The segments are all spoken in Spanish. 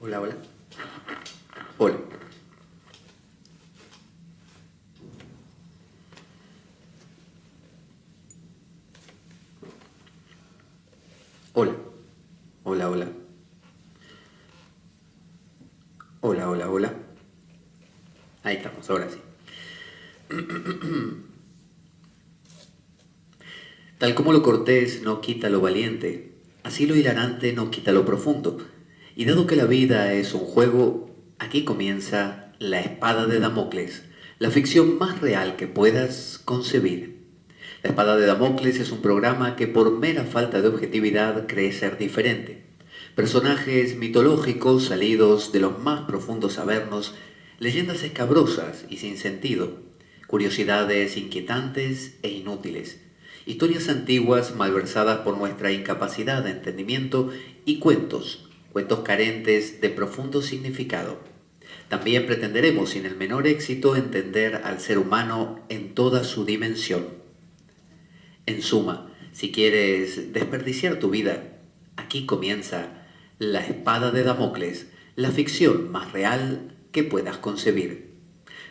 Hola, hola. Hola. Hola. Hola, hola. Hola, hola, hola. Ahí estamos, ahora sí. Tal como lo cortés no quita lo valiente, así lo hilarante no quita lo profundo. Y dado que la vida es un juego, aquí comienza La Espada de Damocles, la ficción más real que puedas concebir. La Espada de Damocles es un programa que por mera falta de objetividad cree ser diferente. Personajes mitológicos salidos de los más profundos avernos, leyendas escabrosas y sin sentido, curiosidades inquietantes e inútiles, historias antiguas malversadas por nuestra incapacidad de entendimiento y cuentos carentes de profundo significado. También pretenderemos sin el menor éxito entender al ser humano en toda su dimensión. En suma, si quieres desperdiciar tu vida, aquí comienza La Espada de Damocles, la ficción más real que puedas concebir.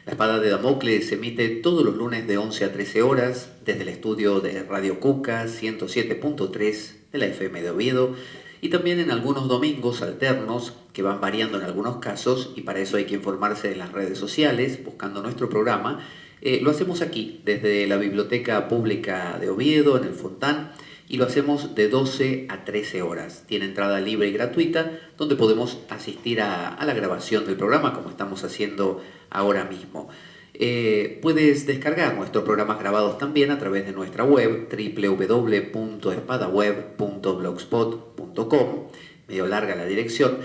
La Espada de Damocles se emite todos los lunes de 11 a 13 horas desde el estudio de Radio Cuca 107.3 de la FM de Oviedo y también en algunos domingos alternos que van variando en algunos casos y para eso hay que informarse en las redes sociales buscando nuestro programa. Lo hacemos aquí desde la Biblioteca Pública de Oviedo en el Fontán y lo hacemos de 12 a 13 horas. Tiene entrada libre y gratuita donde podemos asistir a la grabación del programa como estamos haciendo ahora mismo. Puedes descargar nuestros programas grabados también a través de nuestra web www.espadaweb.blogspot.com, medio larga la dirección.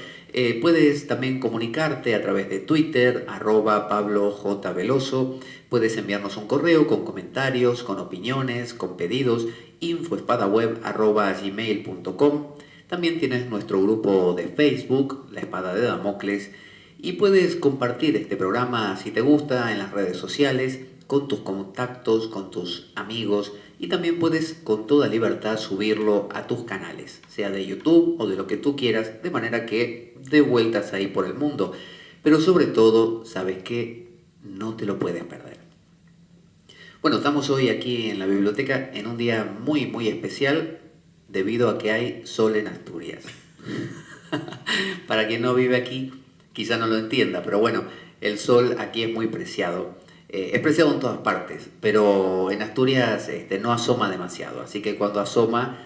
Puedes también comunicarte a través de Twitter, @PabloJVeloso. Puedes enviarnos un correo con comentarios, con opiniones, con pedidos, info@espadaweb@gmail.com. También tienes nuestro grupo de Facebook, La Espada de Damocles, y puedes compartir este programa si te gusta en las redes sociales, con tus contactos, con tus amigos y también puedes con toda libertad subirlo a tus canales, sea de YouTube o de lo que tú quieras, de manera que dé vueltas ahí por el mundo. Pero sobre todo, sabes que no te lo puedes perder. Bueno, estamos hoy aquí en la biblioteca en un día muy, muy especial debido a que hay sol en Asturias. Para quien no vive aquí, quizá no lo entienda, pero bueno, el sol aquí es muy preciado. Es preciado en todas partes, pero en Asturias no asoma demasiado, así que cuando asoma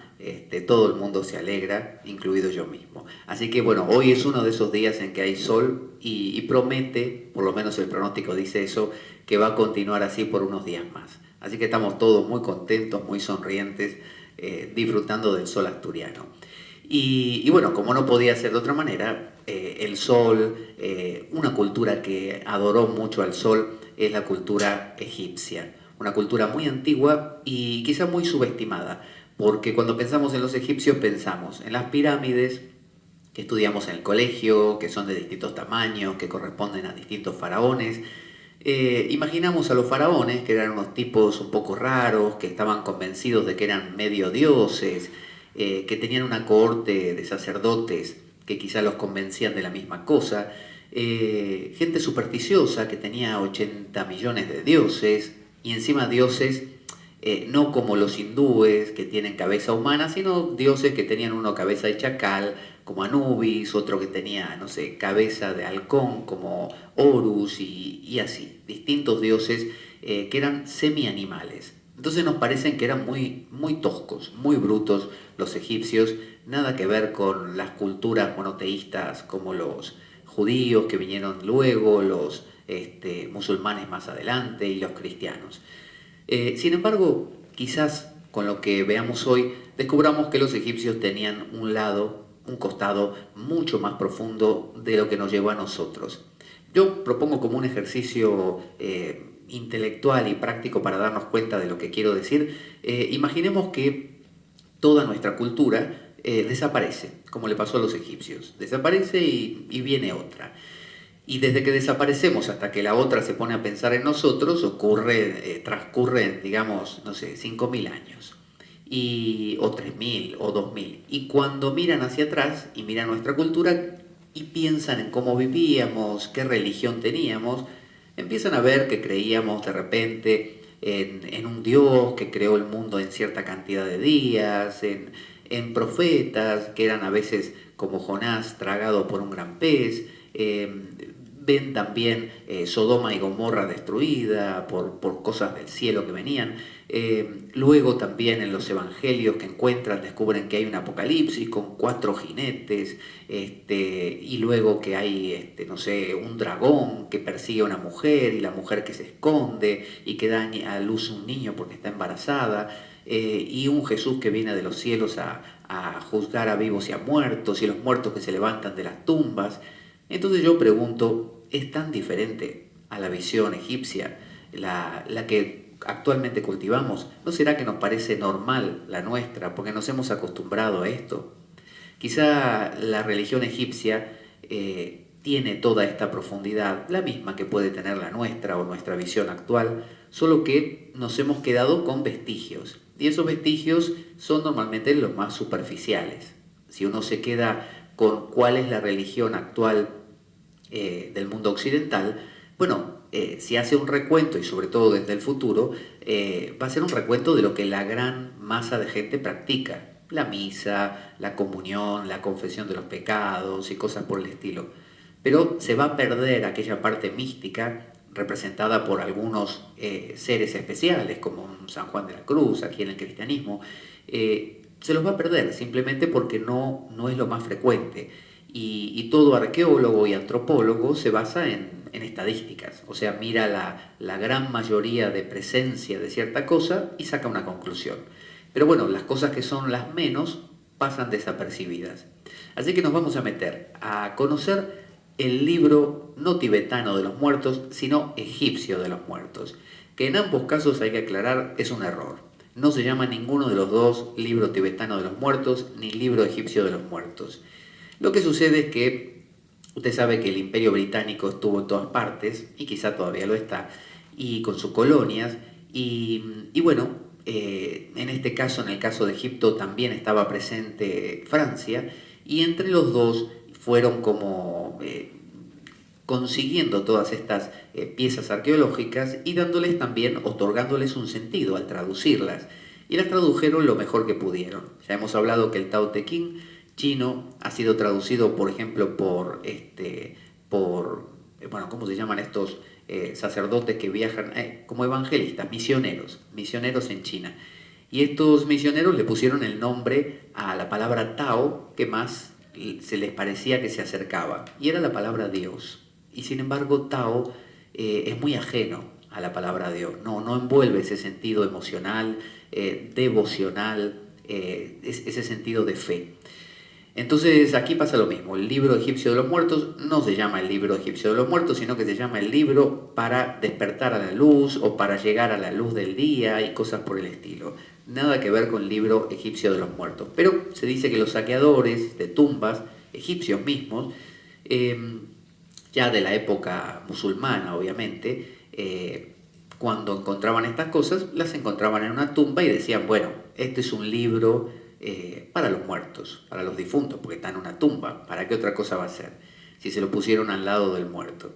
todo el mundo se alegra, incluido yo mismo. Así que bueno, hoy es uno de esos días en que hay sol y promete, por lo menos el pronóstico dice eso, que va a continuar así por unos días más. Así que estamos todos muy contentos, muy sonrientes, disfrutando del sol asturiano. Y bueno, como no podía ser de otra manera, el sol, una cultura que adoró mucho al sol, es la cultura egipcia. Una cultura muy antigua y quizá muy subestimada, porque cuando pensamos en los egipcios pensamos en las pirámides que estudiamos en el colegio, que son de distintos tamaños, que corresponden a distintos faraones. Imaginamos a los faraones, que eran unos tipos un poco raros, que estaban convencidos de que eran medio dioses, que tenían una cohorte de sacerdotes que quizá los convencían de la misma cosa, gente supersticiosa que tenía 80 millones de dioses, y encima dioses no como los hindúes que tienen cabeza humana, sino dioses que tenían uno cabeza de chacal, como Anubis, otro que tenía, no sé, cabeza de halcón, como Horus, y así, distintos dioses que eran semi-animales. Entonces nos parecen que eran muy, muy toscos, muy brutos los egipcios, nada que ver con las culturas monoteístas como los judíos que vinieron luego, los musulmanes más adelante y los cristianos. Sin embargo, quizás con lo que veamos hoy, descubramos que los egipcios tenían un lado, un costado mucho más profundo de lo que nos llevó a nosotros. Yo propongo como un ejercicio intelectual y práctico para darnos cuenta de lo que quiero decir. Imaginemos que toda nuestra cultura desaparece, como le pasó a los egipcios. Desaparece y viene otra. Y desde que desaparecemos hasta que la otra se pone a pensar en nosotros, transcurren, digamos, no sé, 5.000 años, o 3.000 o 2.000. Y cuando miran hacia atrás y miran nuestra cultura, y piensan en cómo vivíamos, qué religión teníamos, empiezan a ver que creíamos de repente en un Dios que creó el mundo en cierta cantidad de días, en profetas que eran a veces como Jonás tragado por un gran pez, ven también Sodoma y Gomorra destruida por cosas del cielo que venían. Luego también en los evangelios que encuentran descubren que hay un apocalipsis con 4 jinetes, y luego que hay, no sé, un dragón que persigue a una mujer y la mujer que se esconde y que da a luz un niño porque está embarazada, y un Jesús que viene de los cielos a juzgar a vivos y a muertos, y los muertos que se levantan de las tumbas. Entonces yo pregunto, ¿es tan diferente a la visión egipcia la que actualmente cultivamos? ¿No será que nos parece normal la nuestra porque nos hemos acostumbrado a esto? Quizá la religión egipcia tiene toda esta profundidad, la misma que puede tener la nuestra o nuestra visión actual, solo que nos hemos quedado con vestigios. Y esos vestigios son normalmente los más superficiales. Si uno se queda con cuál es la religión actual del mundo occidental, bueno, si hace un recuento, y sobre todo desde el futuro, va a ser un recuento de lo que la gran masa de gente practica. La misa, la comunión, la confesión de los pecados y cosas por el estilo. Pero se va a perder aquella parte mística representada por algunos seres especiales, como un San Juan de la Cruz, aquí en el cristianismo. Se los va a perder simplemente porque no es lo más frecuente. Y todo arqueólogo y antropólogo se basa en estadísticas, o sea, mira la gran mayoría de presencia de cierta cosa y saca una conclusión. Pero bueno, las cosas que son las menos pasan desapercibidas. Así que nos vamos a meter a conocer el libro no tibetano de los muertos, sino egipcio de los muertos, que en ambos casos hay que aclarar es un error. No se llama ninguno de los dos libro tibetano de los muertos ni libro egipcio de los muertos. Lo que sucede es que usted sabe que el Imperio Británico estuvo en todas partes, y quizá todavía lo está, y con sus colonias, y bueno, en este caso, en el caso de Egipto, también estaba presente Francia, y entre los dos fueron como consiguiendo todas estas piezas arqueológicas y dándoles también, otorgándoles un sentido al traducirlas, y las tradujeron lo mejor que pudieron. Ya hemos hablado que el Tao Te Ching chino ha sido traducido, por ejemplo, bueno, ¿cómo se llaman estos sacerdotes que viajan como evangelistas, misioneros en China? Y estos misioneros le pusieron el nombre a la palabra Tao que más se les parecía que se acercaba, y era la palabra Dios. Y sin embargo, Tao es muy ajeno a la palabra Dios, no envuelve ese sentido emocional, devocional, ese sentido de fe. Entonces aquí pasa lo mismo, el libro egipcio de los muertos no se llama el libro egipcio de los muertos, sino que se llama el libro para despertar a la luz o para llegar a la luz del día y cosas por el estilo. Nada que ver con el libro egipcio de los muertos. Pero se dice que los saqueadores de tumbas, egipcios mismos, ya de la época musulmana obviamente, cuando encontraban estas cosas, las encontraban en una tumba y decían, bueno, este es un libro para los muertos, para los difuntos, porque está en una tumba. ¿Para qué otra cosa va a ser? Si se lo pusieron al lado del muerto.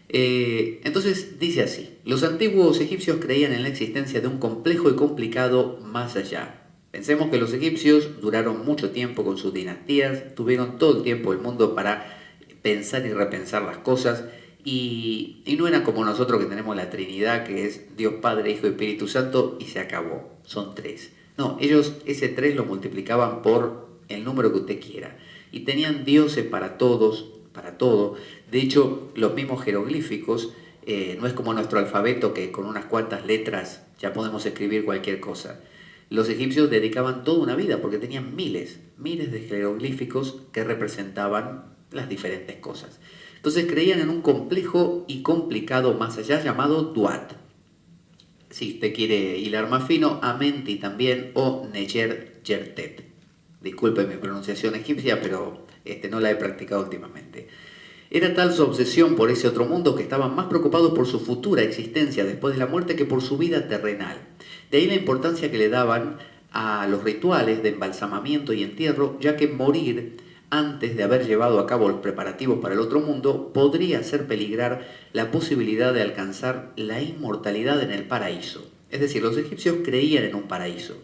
Entonces dice así: los antiguos egipcios creían en la existencia de un complejo y complicado más allá. Pensemos que los egipcios duraron mucho tiempo con sus dinastías, tuvieron todo el tiempo del mundo para pensar y repensar las cosas, y no era como nosotros que tenemos la Trinidad, que es Dios Padre, Hijo y Espíritu Santo, y se acabó, son 3. No, ellos ese 3 lo multiplicaban por el número que usted quiera. Y tenían dioses para todos, para todo. De hecho, los mismos jeroglíficos, no es como nuestro alfabeto que con unas cuantas letras ya podemos escribir cualquier cosa. Los egipcios dedicaban toda una vida porque tenían miles de jeroglíficos que representaban las diferentes cosas. Entonces creían en un complejo y complicado más allá llamado Duat. Si usted quiere hilar más fino, Amenti también, o Neyer Yertet. Disculpe mi pronunciación egipcia, pero no la he practicado últimamente. Era tal su obsesión por ese otro mundo que estaban más preocupados por su futura existencia después de la muerte que por su vida terrenal. De ahí la importancia que le daban a los rituales de embalsamamiento y entierro, ya que morir antes de haber llevado a cabo los preparativos para el otro mundo, podría hacer peligrar la posibilidad de alcanzar la inmortalidad en el paraíso. Es decir, los egipcios creían en un paraíso.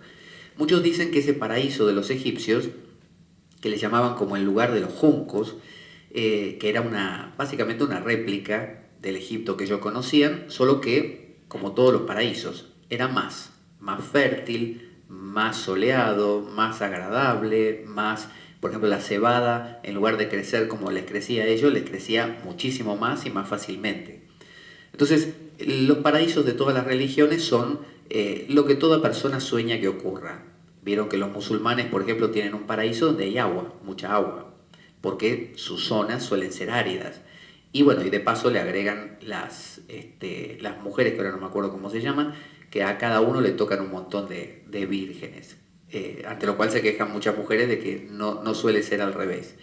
Muchos dicen que ese paraíso de los egipcios, que le llamaban como el lugar de los juncos, que era básicamente una réplica del Egipto que ellos conocían, solo que, como todos los paraísos, era más fértil, más soleado, más agradable, por ejemplo, la cebada, en lugar de crecer como les crecía a ellos, les crecía muchísimo más y más fácilmente. Entonces, los paraísos de todas las religiones son lo que toda persona sueña que ocurra. Vieron que los musulmanes, por ejemplo, tienen un paraíso donde hay agua, mucha agua, porque sus zonas suelen ser áridas. Y bueno, y de paso le agregan las mujeres, que ahora no me acuerdo cómo se llaman, que a cada uno le tocan un montón de vírgenes. Ante lo cual se quejan muchas mujeres de que no suele ser al revés.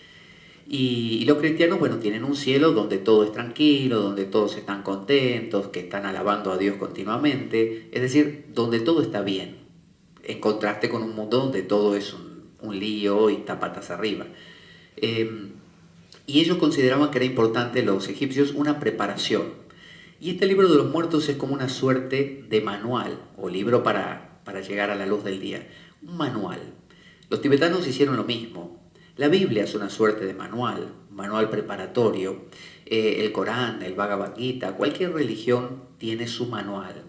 Y los cristianos, bueno, tienen un cielo donde todo es tranquilo, donde todos están contentos, que están alabando a Dios continuamente, es decir, donde todo está bien, en contraste con un mundo donde todo es un lío y está patas arriba. Y ellos consideraban que era importante, los egipcios, una preparación. Y este libro de los muertos es como una suerte de manual o libro para llegar a la luz del día. Un manual. Los tibetanos hicieron lo mismo. La Biblia es una suerte de manual, un manual preparatorio. El Corán, el Bhagavad Gita, cualquier religión tiene su manual.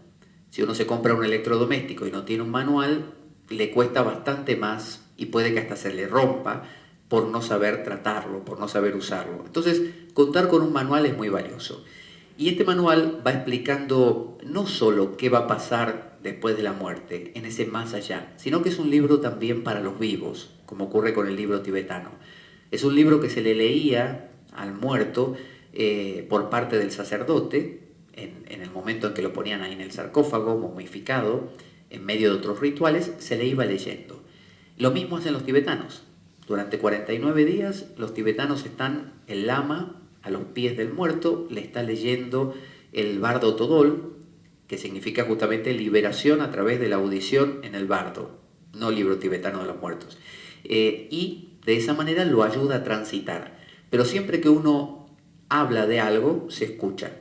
Si uno se compra un electrodoméstico y no tiene un manual, le cuesta bastante más y puede que hasta se le rompa por no saber tratarlo, por no saber usarlo. Entonces, contar con un manual es muy valioso. Y este manual va explicando no solo qué va a pasar después de la muerte, en ese más allá, sino que es un libro también para los vivos, como ocurre con el libro tibetano. Es un libro que se le leía al muerto por parte del sacerdote, en el momento en que lo ponían ahí en el sarcófago, momificado, en medio de otros rituales, se le iba leyendo. Lo mismo hacen los tibetanos. Durante 49 días los tibetanos están, el lama, a los pies del muerto, le está leyendo el bardo todol, que significa justamente liberación a través de la audición en el bardo, no libro tibetano de los muertos. Y de esa manera lo ayuda a transitar. Pero siempre que uno habla de algo, se escucha.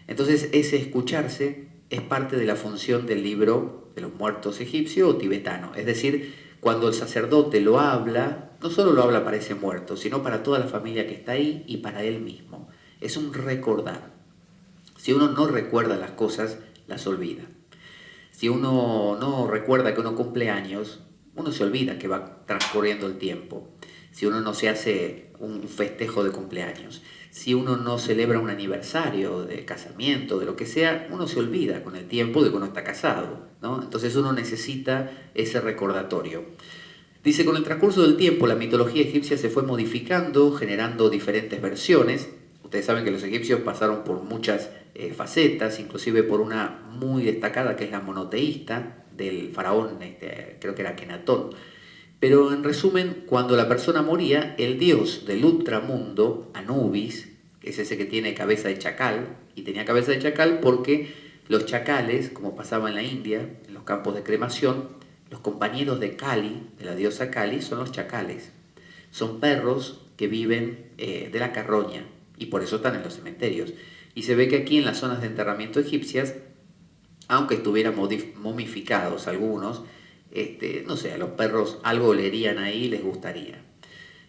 Entonces ese escucharse es parte de la función del libro de los muertos egipcio o tibetano. Es decir, cuando el sacerdote lo habla, no solo lo habla para ese muerto, sino para toda la familia que está ahí y para él mismo. Es un recordar. Si uno no recuerda las cosas, las olvida. Si uno no recuerda que uno cumple años, uno se olvida que va transcurriendo el tiempo. Si uno no se hace un festejo de cumpleaños, si uno no celebra un aniversario de casamiento, de lo que sea, uno se olvida con el tiempo de que uno está casado, ¿no? Entonces uno necesita ese recordatorio. Dice, con el transcurso del tiempo la mitología egipcia se fue modificando, generando diferentes versiones. Ustedes saben que los egipcios pasaron por muchas facetas, inclusive por una muy destacada que es la monoteísta del faraón, creo que era Akenatón. Pero en resumen, cuando la persona moría, el dios del ultramundo, Anubis, que es ese que tiene cabeza de chacal, y tenía cabeza de chacal porque los chacales, como pasaba en la India, en los campos de cremación, los compañeros de Kali, de la diosa Kali, son los chacales. Son perros que viven de la carroña y por eso están en los cementerios. Y se ve que aquí en las zonas de enterramiento egipcias, aunque estuvieran momificados algunos, no sé, a los perros algo olerían ahí y les gustaría.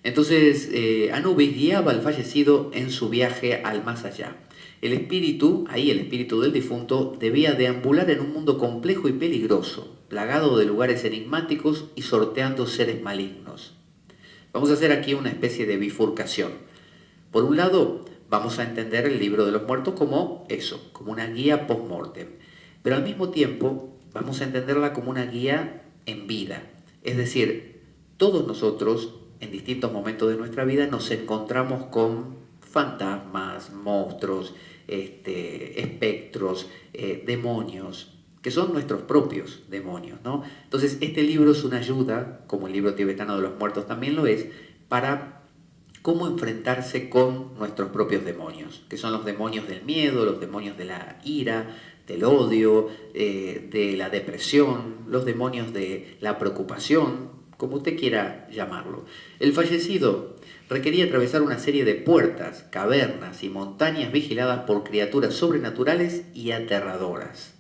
Entonces Anubis guiaba al fallecido en su viaje al más allá. El espíritu del difunto, debía deambular en un mundo complejo y peligroso, plagado de lugares enigmáticos y sorteando seres malignos. Vamos a hacer aquí una especie de bifurcación. Por un lado, vamos a entender el libro de los muertos como eso, como una guía post-mortem. Pero al mismo tiempo, vamos a entenderla como una guía en vida. Es decir, todos nosotros, en distintos momentos de nuestra vida, nos encontramos con fantasmas, monstruos, espectros, demonios, que son nuestros propios demonios, ¿no? Entonces, este libro es una ayuda, como el libro tibetano de los muertos también lo es, para cómo enfrentarse con nuestros propios demonios, que son los demonios del miedo, los demonios de la ira, del odio, de la depresión, los demonios de la preocupación, como usted quiera llamarlo. El fallecido requería atravesar una serie de puertas, cavernas y montañas vigiladas por criaturas sobrenaturales y aterradoras,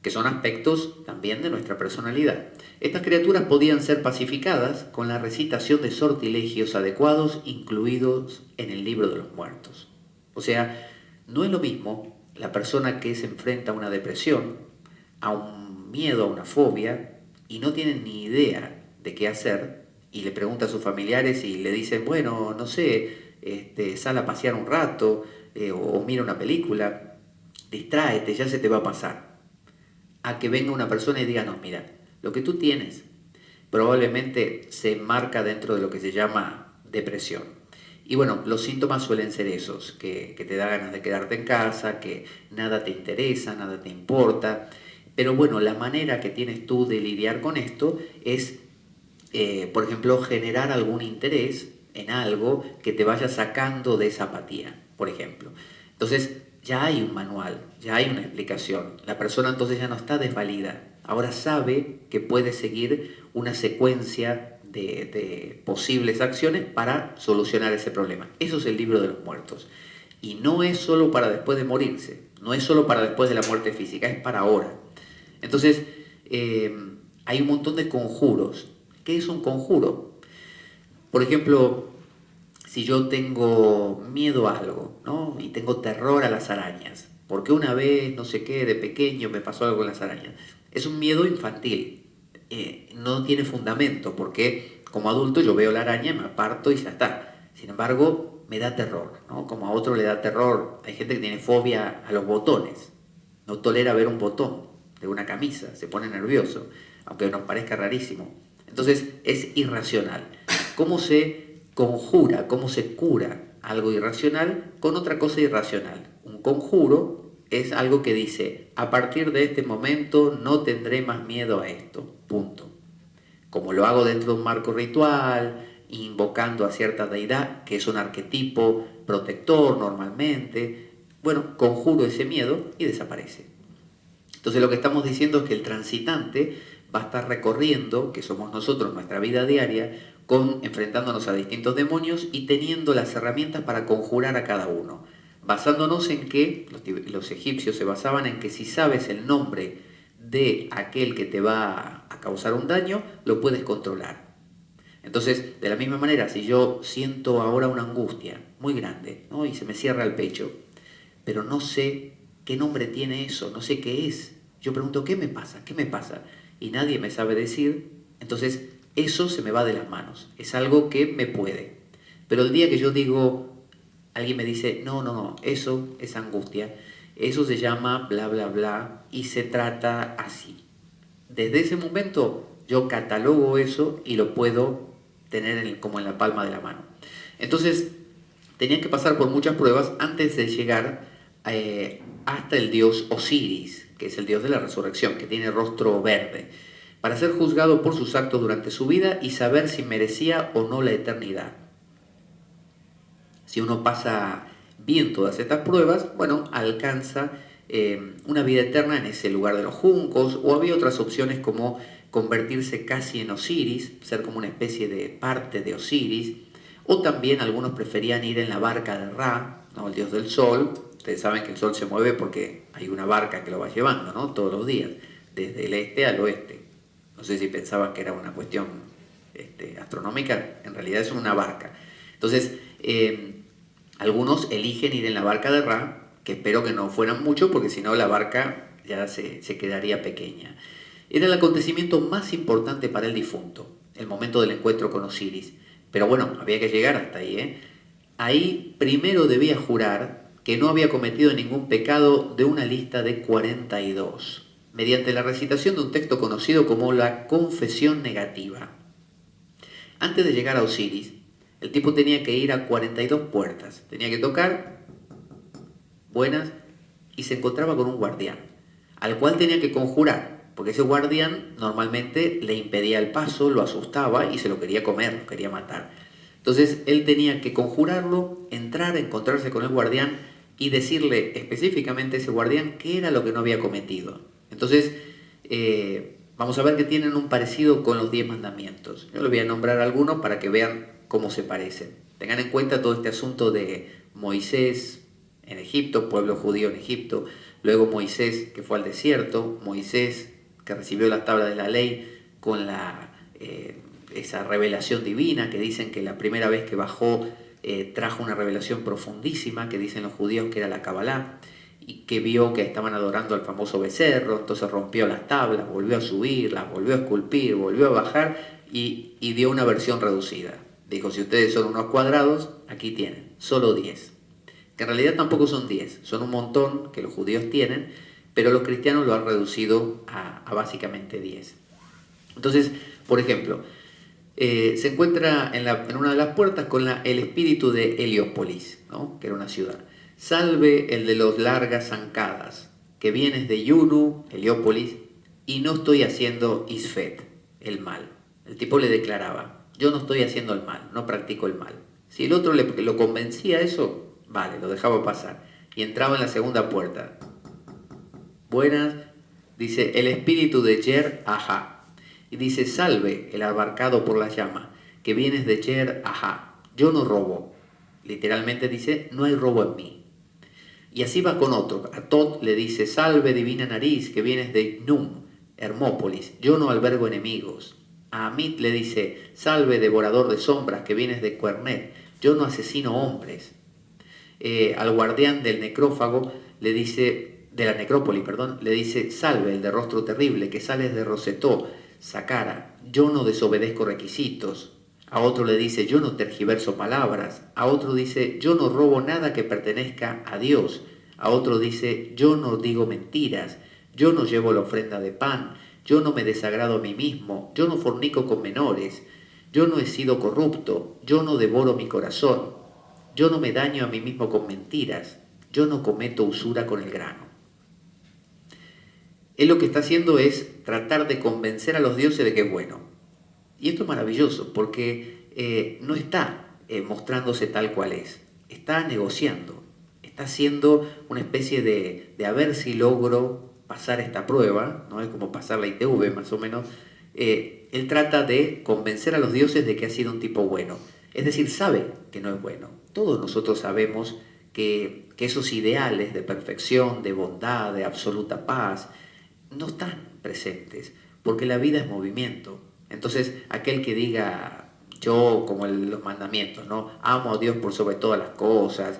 que son aspectos también de nuestra personalidad. Estas criaturas podían ser pacificadas con la recitación de sortilegios adecuados incluidos en el libro de los muertos. O sea, no es lo mismo la persona que se enfrenta a una depresión, a un miedo, a una fobia, y no tiene ni idea de qué hacer, y le pregunta a sus familiares y le dicen, bueno, no sé, sal a pasear un rato, o mira una película, distráete, ya se te va a pasar. A que venga una persona y diga, no, mira, lo que tú tienes probablemente se enmarca dentro de lo que se llama depresión. Y bueno, los síntomas suelen ser esos, que te da ganas de quedarte en casa, que nada te interesa, nada te importa. Pero bueno, la manera que tienes tú de lidiar con esto es, por ejemplo, generar algún interés en algo que te vaya sacando de esa apatía, por ejemplo. Entonces, ya hay un manual, ya hay una explicación. La persona entonces ya no está desvalida. Ahora sabe que puede seguir una secuencia de posibles acciones para solucionar ese problema. Eso es el libro de los muertos. Y no es solo para después de morirse, no es solo para después de la muerte física, es para ahora. Entonces, hay un montón de conjuros. ¿Qué es un conjuro? Por ejemplo, si yo tengo miedo a algo, ¿no? Y tengo terror a las arañas, porque una vez, no sé qué, de pequeño me pasó algo con las arañas. Es un miedo infantil, no tiene fundamento, porque como adulto yo veo la araña, me aparto y ya está. Sin embargo, me da terror, ¿no? Como a otro le da terror, hay gente que tiene fobia a los botones, no tolera ver un botón de una camisa, se pone nervioso, aunque nos parezca rarísimo. Entonces es irracional. ¿Cómo se conjura, cómo se cura algo irracional con otra cosa irracional? Un conjuro es algo que dice, a partir de este momento no tendré más miedo a esto, punto. Como lo hago dentro de un marco ritual, invocando a cierta deidad, que es un arquetipo protector normalmente, bueno, conjuro ese miedo y desaparece. Entonces lo que estamos diciendo es que el transitante va a estar recorriendo, que somos nosotros, nuestra vida diaria, enfrentándonos a distintos demonios y teniendo las herramientas para conjurar a cada uno. Basándonos en que, los egipcios se basaban en que si sabes el nombre de aquel que te va a causar un daño, lo puedes controlar. Entonces, de la misma manera, si yo siento ahora una angustia muy grande, ¿no? Y se me cierra el pecho, pero no sé qué nombre tiene eso, no sé qué es. Yo pregunto, ¿qué me pasa? ¿Qué me pasa? Y nadie me sabe decir, entonces eso se me va de las manos, es algo que me puede. Pero el día que yo digo, alguien me dice, no, no, no, eso es angustia, eso se llama bla, bla, bla, y se trata así. Desde ese momento yo catalogo eso y lo puedo tener como en la palma de la mano. Entonces, tenían que pasar por muchas pruebas antes de llegar hasta el dios Osiris, que es el dios de la resurrección, que tiene rostro verde, para ser juzgado por sus actos durante su vida y saber si merecía o no la eternidad. Si uno pasa bien todas estas pruebas, bueno, alcanza una vida eterna en ese lugar de los juncos, o había otras opciones como convertirse casi en Osiris, ser como una especie de parte de Osiris, o también algunos preferían ir en la barca de Ra, ¿no? El dios del sol. Ustedes saben que el sol se mueve porque hay una barca que lo va llevando, ¿no? Todos los días, desde el este al oeste. No sé si pensaban que era una cuestión astronómica, en realidad es una barca. Entonces, algunos eligen ir en la barca de Ra, que espero que no fueran muchos, porque si no la barca ya se quedaría pequeña. Era el acontecimiento más importante para el difunto, el momento del encuentro con Osiris. Pero bueno, había que llegar hasta ahí, ¿eh? Ahí primero debía jurar que no había cometido ningún pecado de una lista de 42, mediante la recitación de un texto conocido como la confesión negativa. Antes de llegar a Osiris, el tipo tenía que ir a 42 puertas, tenía que tocar, buenas, y se encontraba con un guardián, al cual tenía que conjurar, porque ese guardián normalmente le impedía el paso, lo asustaba y se lo quería comer, lo quería matar. Entonces él tenía que conjurarlo, entrar, encontrarse con el guardián y decirle específicamente a ese guardián qué era lo que no había cometido. Entonces, vamos a ver que tienen un parecido con los 10 mandamientos. Yo les voy a nombrar algunos para que vean cómo se parecen. Tengan en cuenta todo este asunto de Moisés en Egipto, pueblo judío en Egipto, luego Moisés que fue al desierto, Moisés que recibió las tablas de la ley con esa revelación divina, que dicen que la primera vez que bajó trajo una revelación profundísima, que dicen los judíos que era la Kabbalah, y que vio que estaban adorando al famoso becerro, entonces rompió las tablas, volvió a subir, las volvió a esculpir, volvió a bajar y dio una versión reducida. Dijo, si ustedes son unos cuadrados, aquí tienen, solo 10. Que en realidad tampoco son 10, son un montón que los judíos tienen, pero los cristianos lo han reducido a básicamente 10. Entonces, por ejemplo, se encuentra en una de las puertas con el espíritu de Heliópolis, ¿no? Que era una ciudad. Salve el de los largas zancadas, que vienes de Yunu, Heliópolis, y no estoy haciendo Isfet, el mal. El tipo le declaraba, yo no estoy haciendo el mal, no practico el mal. Si el otro lo convencía eso, vale, lo dejaba pasar. Y entraba en la segunda puerta. Buenas, dice, el espíritu de Yer Ajá. Y dice, salve el abarcado por la llama, que vienes de Yer Ajá. Yo no robo. Literalmente dice, no hay robo en mí. Y así va con otro. A Tot le dice, salve divina nariz, que vienes de Num, Hermópolis. Yo no albergo enemigos. A Amit le dice, salve devorador de sombras, que vienes de Cuernet. Yo no asesino hombres. Al guardián del necrófago le dice, de la necrópolis, perdón, le dice, salve el de rostro terrible, que sales de Rosetó, Sacara. Yo no desobedezco requisitos. A otro le dice, yo no tergiverso palabras. A otro dice, yo no robo nada que pertenezca a Dios. A otro dice, yo no digo mentiras. Yo no llevo la ofrenda de pan. Yo no me desagrado a mí mismo. Yo no fornico con menores. Yo no he sido corrupto. Yo no devoro mi corazón. Yo no me daño a mí mismo con mentiras. Yo no cometo usura con el grano. Él lo que está haciendo es tratar de convencer a los dioses de que es bueno. Y esto es maravilloso porque no está mostrándose tal cual es, está negociando, está haciendo una especie de a ver si logro pasar esta prueba, ¿no? Es como pasar la ITV más o menos. Él trata de convencer a los dioses de que ha sido un tipo bueno, es decir, sabe que no es bueno. Todos nosotros sabemos que esos ideales de perfección, de bondad, de absoluta paz, no están presentes, porque la vida es movimiento. Entonces, aquel que diga, yo como los mandamientos, ¿no? Amo a Dios por sobre todas las cosas,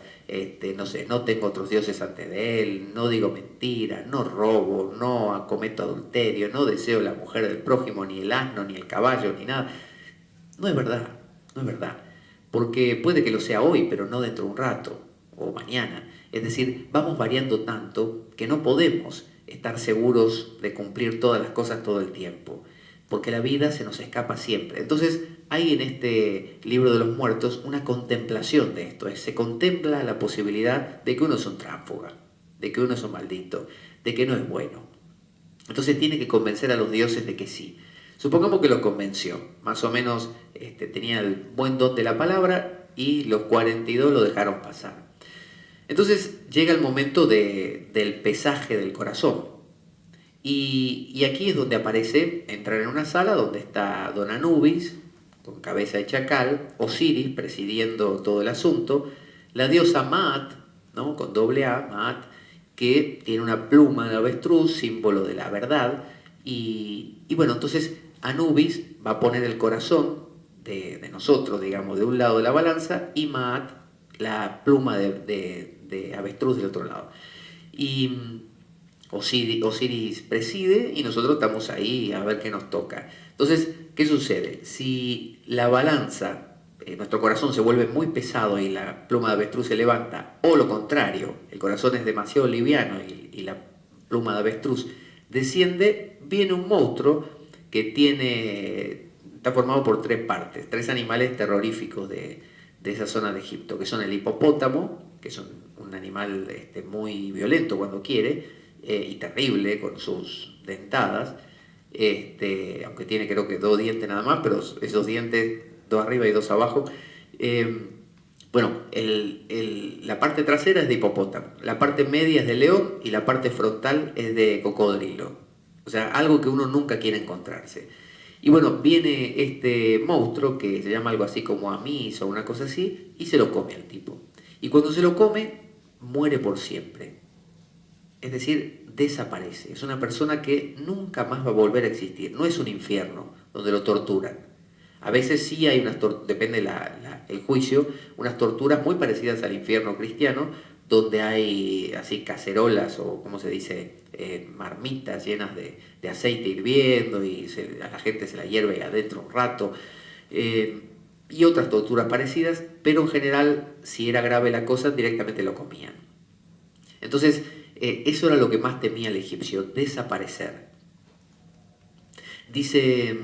no sé, no tengo otros dioses antes de Él, no digo mentiras, no robo, no cometo adulterio, no deseo la mujer del prójimo, ni el asno, ni el caballo, ni nada. No es verdad, no es verdad. Porque puede que lo sea hoy, pero no dentro de un rato o mañana. Es decir, vamos variando tanto que no podemos estar seguros de cumplir todas las cosas todo el tiempo, porque la vida se nos escapa siempre. Entonces hay en este libro de los muertos una contemplación de esto, se contempla la posibilidad de que uno es un tránsfuga, de que uno es un maldito, de que no es bueno. Entonces tiene que convencer a los dioses de que sí. Supongamos que los convenció, más o menos tenía el buen don de la palabra y los 42 lo dejaron pasar. Entonces llega el momento del pesaje del corazón. Y aquí es donde aparece, entrar en una sala donde está Don Anubis, con cabeza de chacal, Osiris presidiendo todo el asunto, la diosa Maat, ¿no? Con doble A, Maat, que tiene una pluma de avestruz, símbolo de la verdad, y bueno, entonces Anubis va a poner el corazón de nosotros, digamos, de un lado de la balanza, y Maat la pluma de avestruz del otro lado. Y Osiris preside y nosotros estamos ahí a ver qué nos toca. Entonces, ¿qué sucede? Si la balanza, nuestro corazón se vuelve muy pesado y la pluma de avestruz se levanta, o lo contrario, el corazón es demasiado liviano y la pluma de avestruz desciende, viene un monstruo que está formado por 3 partes, 3 animales terroríficos de esa zona de Egipto, que son el hipopótamo, que es un animal muy violento cuando quiere, y terrible con sus dentadas, aunque tiene creo que 2 dientes nada más, pero esos dientes, 2 arriba y 2 abajo. Bueno, la parte trasera es de hipopótamo, la parte media es de león y la parte frontal es de cocodrilo. O sea, algo que uno nunca quiere encontrarse. Y bueno, viene este monstruo que se llama algo así como Amis o una cosa así, y se lo come al tipo. Y cuando se lo come, muere por siempre. Es decir, desaparece. Es una persona que nunca más va a volver a existir. No es un infierno donde lo torturan. A veces sí hay unas depende el juicio, unas torturas muy parecidas al infierno cristiano, donde hay así cacerolas o, como se dice, marmitas llenas de aceite hirviendo y a la gente se la hierve ahí adentro un rato. Y otras torturas parecidas, pero en general, si era grave la cosa, directamente lo comían. Entonces, eso era lo que más temía el egipcio, desaparecer. Dice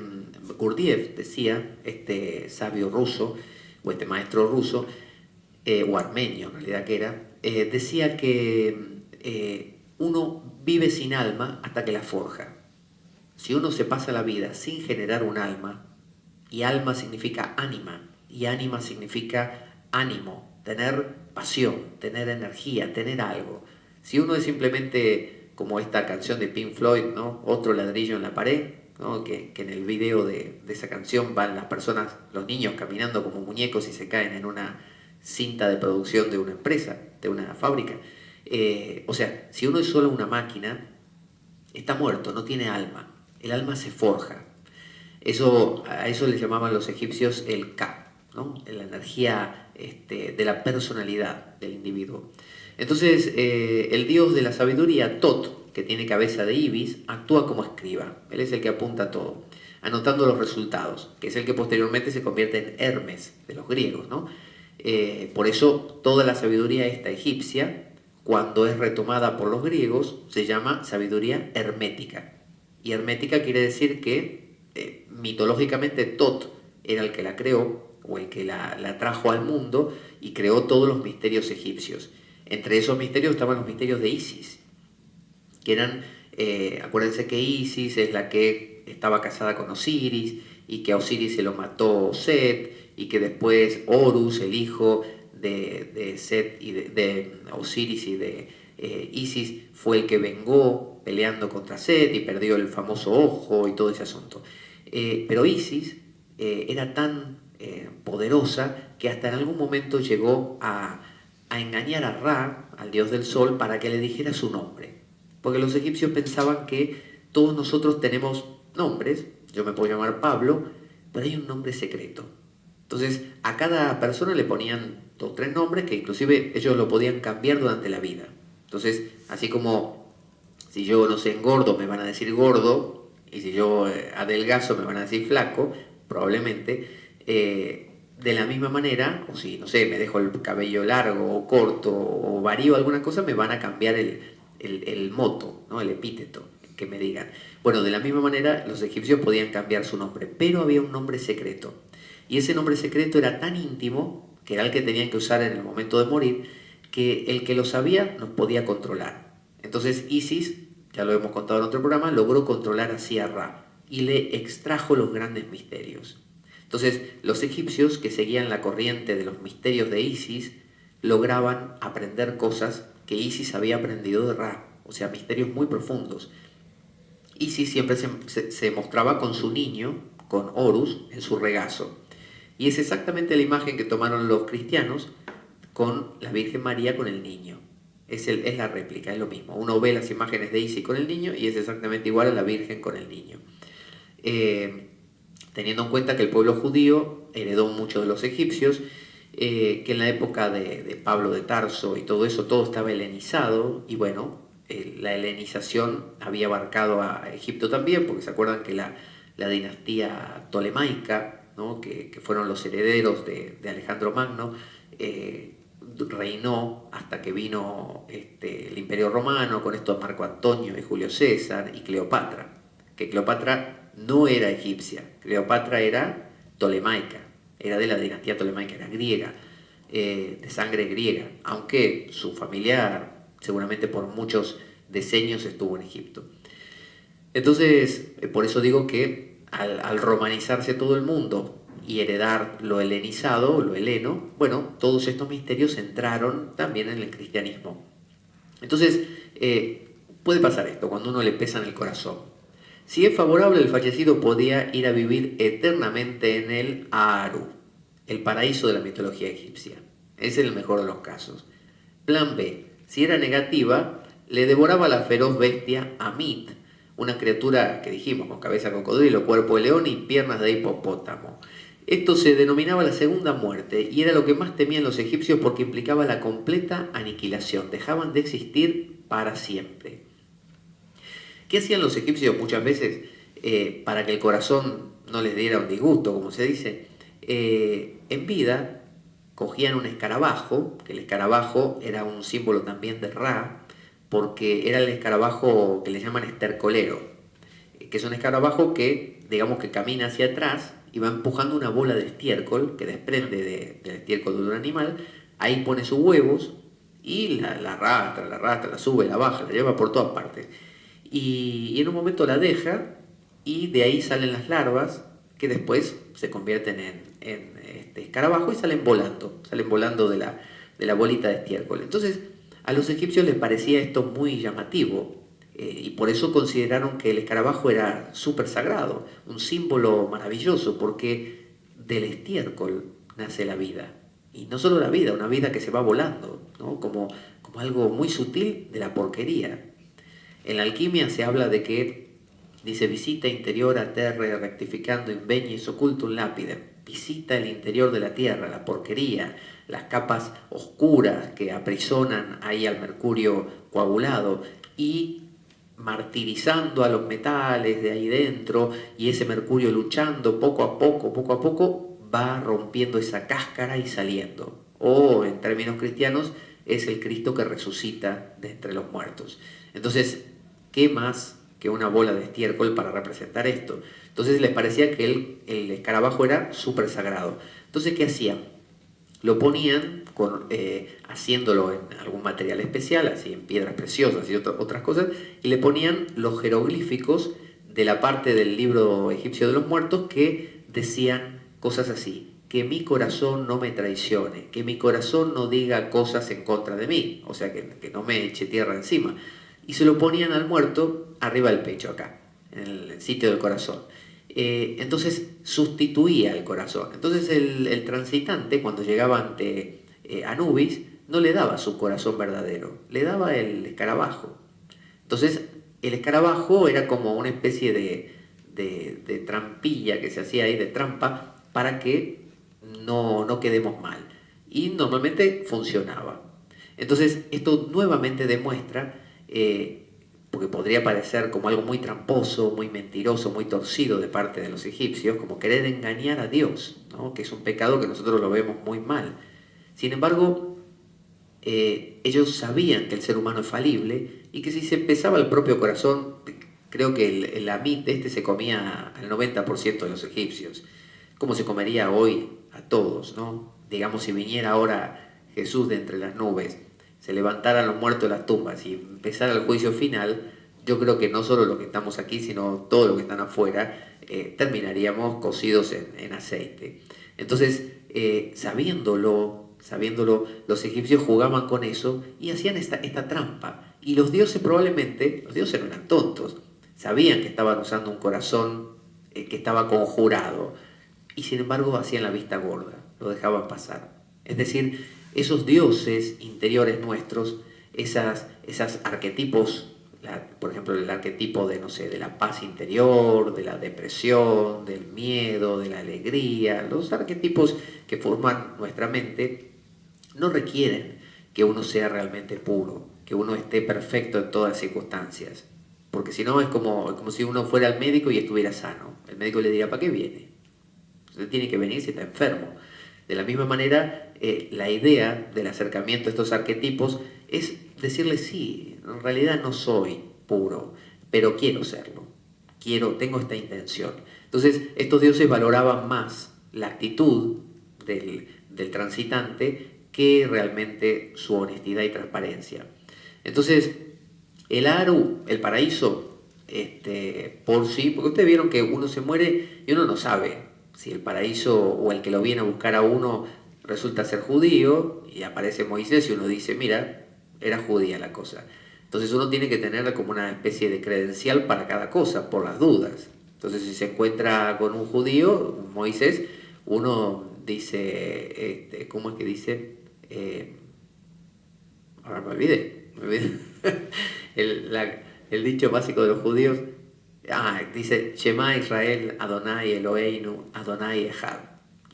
Gurdjieff, decía, este sabio ruso, o este maestro ruso, o armenio en realidad que era, decía que uno vive sin alma hasta que la forja. Si uno se pasa la vida sin generar un alma, y alma significa ánima, y ánima significa ánimo, tener pasión, tener energía, tener algo. Si uno es simplemente como esta canción de Pink Floyd, ¿no? Otro ladrillo en la pared, ¿no? Que en el video de esa canción van las personas, los niños caminando como muñecos y se caen en una cinta de producción de una empresa, de una fábrica. O sea, si uno es solo una máquina, está muerto, no tiene alma. El alma se forja. A eso le llamaban los egipcios el Ka, ¿no? La energía de la personalidad del individuo. Entonces, el dios de la sabiduría, Tot, que tiene cabeza de ibis, actúa como escriba. Él es el que apunta todo, anotando los resultados, que es el que posteriormente se convierte en Hermes de los griegos, ¿no? Por eso toda la sabiduría esta egipcia, cuando es retomada por los griegos, se llama sabiduría hermética. Y hermética quiere decir que mitológicamente Tot era el que la creó, o el que la trajo al mundo y creó todos los misterios egipcios. Entre esos misterios estaban los misterios de Isis, que eran, acuérdense que Isis es la que estaba casada con Osiris, y que a Osiris se lo mató Set, y que después Horus, el hijo de Set y de Osiris y de Isis, fue el que vengó peleando contra Set y perdió el famoso ojo y todo ese asunto. Pero Isis era tan poderosa que hasta en algún momento llegó a engañar a Ra, al dios del sol, para que le dijera su nombre. Porque los egipcios pensaban que todos nosotros tenemos nombres, yo me puedo llamar Pablo, pero hay un nombre secreto. Entonces a cada persona le ponían 2 o 3 nombres que inclusive ellos lo podían cambiar durante la vida. Entonces, así como si yo, no sé, engordo me van a decir gordo, y si yo adelgazo me van a decir flaco, probablemente, de la misma manera, o si, no sé, me dejo el cabello largo o corto o varío alguna cosa, me van a cambiar el moto, ¿no? El epíteto que me digan. Bueno, de la misma manera los egipcios podían cambiar su nombre, pero había un nombre secreto. Y ese nombre secreto era tan íntimo, que era el que tenían que usar en el momento de morir, que el que lo sabía nos podía controlar. Entonces Isis, ya lo hemos contado en otro programa, logró controlar así a Ra y le extrajo los grandes misterios. Entonces los egipcios, que seguían la corriente de los misterios de Isis, lograban aprender cosas que Isis había aprendido de Ra, o sea, misterios muy profundos. Isis siempre se mostraba con su niño, con Horus, en su regazo. Y es exactamente la imagen que tomaron los cristianos con la Virgen María con el niño. Es la réplica, es lo mismo. Uno ve las imágenes de Isis con el niño y es exactamente igual a la Virgen con el niño. Teniendo en cuenta que el pueblo judío heredó mucho de los egipcios, que en la época de Pablo de Tarso y todo eso, todo estaba helenizado, y bueno, la helenización había abarcado a Egipto también, porque se acuerdan que la dinastía tolemaica, ¿no? que fueron los herederos de Alejandro Magno, reinó hasta que vino el Imperio Romano, con estos Marco Antonio y Julio César y Cleopatra, que Cleopatra no era egipcia, Cleopatra era tolemaica, era de la dinastía tolemaica, era griega, de sangre griega, aunque su familia seguramente por muchos decenios estuvo en Egipto. Entonces, por eso digo que al romanizarse todo el mundo y heredar lo helenizado, lo heleno, bueno, todos estos misterios entraron también en el cristianismo. Entonces, puede pasar esto cuando uno le pesa en el corazón. Si es favorable, el fallecido podía ir a vivir eternamente en el Aaru, el paraíso de la mitología egipcia. Ese es el mejor de los casos. Plan B. Si era negativa, le devoraba la feroz bestia Amit, una criatura que dijimos con cabeza de cocodrilo, cuerpo de león y piernas de hipopótamo. Esto se denominaba la segunda muerte y era lo que más temían los egipcios porque implicaba la completa aniquilación. Dejaban de existir para siempre. ¿Qué hacían los egipcios muchas veces para que el corazón no les diera un disgusto, como se dice? En vida cogían un escarabajo, que el escarabajo era un símbolo también de Ra, porque era el escarabajo que le llaman estercolero, que es un escarabajo que, digamos que camina hacia atrás y va empujando una bola de estiércol que desprende del estiércol de un animal, ahí pone sus huevos y la arrastra, la sube, la baja, la lleva por todas partes. Y en un momento la deja y de ahí salen las larvas que después se convierten en escarabajo y salen volando de la bolita de estiércol. Entonces a los egipcios les parecía esto muy llamativo y por eso consideraron que el escarabajo era súper sagrado, un símbolo maravilloso, porque del estiércol nace la vida. Y no solo la vida, una vida que se va volando, ¿no? como algo muy sutil de la porquería. En la alquimia se habla de que, dice, visita interior a terra rectificando invegnis occultum lapidem, visita el interior de la tierra, la porquería, las capas oscuras que aprisionan ahí al mercurio coagulado y martirizando a los metales de ahí dentro, y ese mercurio luchando poco a poco, va rompiendo esa cáscara y saliendo. O en términos cristianos, es el Cristo que resucita de entre los muertos. Entonces, ¿qué más que una bola de estiércol para representar esto? Entonces les parecía que el escarabajo era súper sagrado. Entonces, ¿qué hacían? Lo ponían haciéndolo en algún material especial, así en piedras preciosas y otras cosas, y le ponían los jeroglíficos de la parte del libro egipcio de los muertos que decían cosas así: que mi corazón no me traicione, que mi corazón no diga cosas en contra de mí, o sea, que no me eche tierra encima. Y se lo ponían al muerto arriba del pecho, acá, en el sitio del corazón. Entonces sustituía el corazón. Entonces el transitante, cuando llegaba ante Anubis, no le daba su corazón verdadero, le daba el escarabajo. Entonces el escarabajo era como una especie de trampilla que se hacía ahí, de trampa, para que no quedemos mal. Y normalmente funcionaba. Entonces esto nuevamente demuestra, porque podría parecer como algo muy tramposo, muy mentiroso, muy torcido de parte de los egipcios, como querer engañar a Dios, ¿no? Que es un pecado que nosotros lo vemos muy mal. Sin embargo, ellos sabían que el ser humano es falible y que si se pesaba el propio corazón, creo que el amit se comía al 90% de los egipcios, como se comería hoy a todos, ¿no? Digamos, si viniera ahora Jesús de entre las nubes, se levantaran los muertos de las tumbas y empezara el juicio final, yo creo que no solo los que estamos aquí, sino todos los que están afuera, terminaríamos cocidos en aceite. Entonces, sabiéndolo, los egipcios jugaban con eso y hacían esta trampa. Y los dioses probablemente, los dioses no eran tontos, sabían que estaban usando un corazón que estaba conjurado, y sin embargo hacían la vista gorda, lo dejaban pasar. Es decir, esos dioses interiores nuestros, esas arquetipos, por ejemplo el arquetipo de, no sé, de la paz interior, de la depresión, del miedo, de la alegría, los arquetipos que forman nuestra mente, no requieren que uno sea realmente puro, que uno esté perfecto en todas circunstancias, porque si no es como si uno fuera al médico y estuviera sano. El médico le dirá: ¿para qué viene? Usted tiene que venir si está enfermo. De la misma manera, la idea del acercamiento a estos arquetipos es decirle: sí, en realidad no soy puro, pero quiero serlo, tengo esta intención. Entonces, estos dioses valoraban más la actitud del transitante que realmente su honestidad y transparencia. Entonces, el Aru, el paraíso, por sí, porque ustedes vieron que uno se muere y uno no sabe si el paraíso o el que lo viene a buscar a uno resulta ser judío, y aparece Moisés y uno dice: mira, era judía la cosa. Entonces uno tiene que tener como una especie de credencial para cada cosa, por las dudas. Entonces si se encuentra con un judío, Moisés, uno dice, ¿cómo es que dice? Ahora me olvidé. El dicho básico de los judíos, dice, Shema Israel, Adonai Eloheinu, Adonai Echad.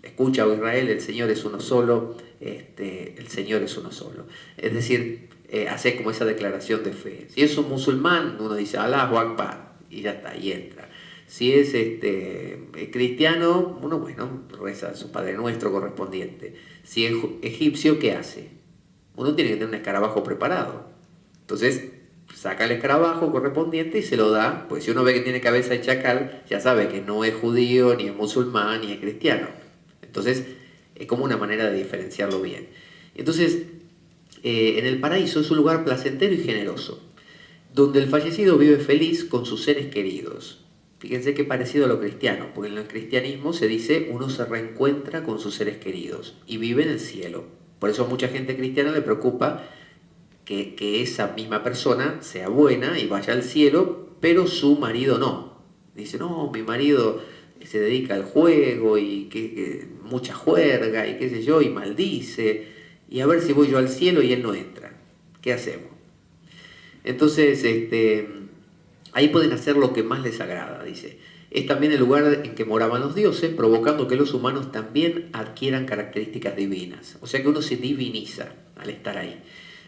Escucha, oh Israel, el Señor es uno solo, el Señor es uno solo. Es decir, hace como esa declaración de fe. Si es un musulmán, uno dice, Allahu Akbar, y ya está, y entra. Si es cristiano, uno, bueno, reza su Padre Nuestro correspondiente. Si es egipcio, ¿qué hace? Uno tiene que tener un escarabajo preparado. Entonces, saca el escarabajo correspondiente y se lo da, pues si uno ve que tiene cabeza de chacal, ya sabe que no es judío, ni es musulmán, ni es cristiano. Entonces, es como una manera de diferenciarlo bien. Entonces, en el paraíso es un lugar placentero y generoso, donde el fallecido vive feliz con sus seres queridos. Fíjense qué parecido a lo cristiano, porque en el cristianismo se dice uno se reencuentra con sus seres queridos y vive en el cielo. Por eso a mucha gente cristiana le preocupa que esa misma persona sea buena y vaya al cielo, pero su marido no. Dice, no, mi marido se dedica al juego y que mucha juerga y qué sé yo, y maldice, y a ver si voy yo al cielo y él no entra. ¿Qué hacemos? Entonces, ahí pueden hacer lo que más les agrada, dice. Es también el lugar en que moraban los dioses, provocando que los humanos también adquieran características divinas. O sea que uno se diviniza al estar ahí.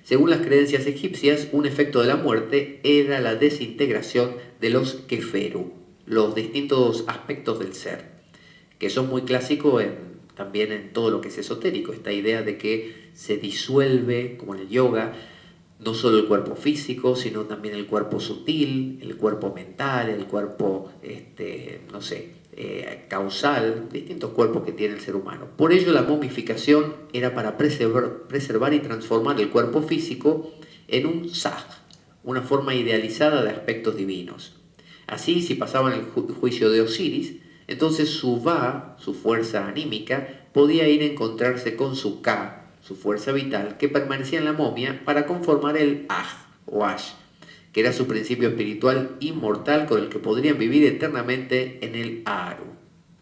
Según las creencias egipcias, un efecto de la muerte era la desintegración de los keferu, los distintos aspectos del ser, que son muy clásicos también en todo lo que es esotérico, esta idea de que se disuelve, como en el yoga, no solo el cuerpo físico, sino también el cuerpo sutil, el cuerpo mental, el cuerpo, causal, distintos cuerpos que tiene el ser humano. Por ello la momificación era para preservar y transformar el cuerpo físico en un saj, una forma idealizada de aspectos divinos. Así, si pasaban el juicio de Osiris, entonces su Ba, su fuerza anímica, podía ir a encontrarse con su Ka, su fuerza vital, que permanecía en la momia para conformar el Aj o Ash, que era su principio espiritual inmortal con el que podrían vivir eternamente en el Aaru.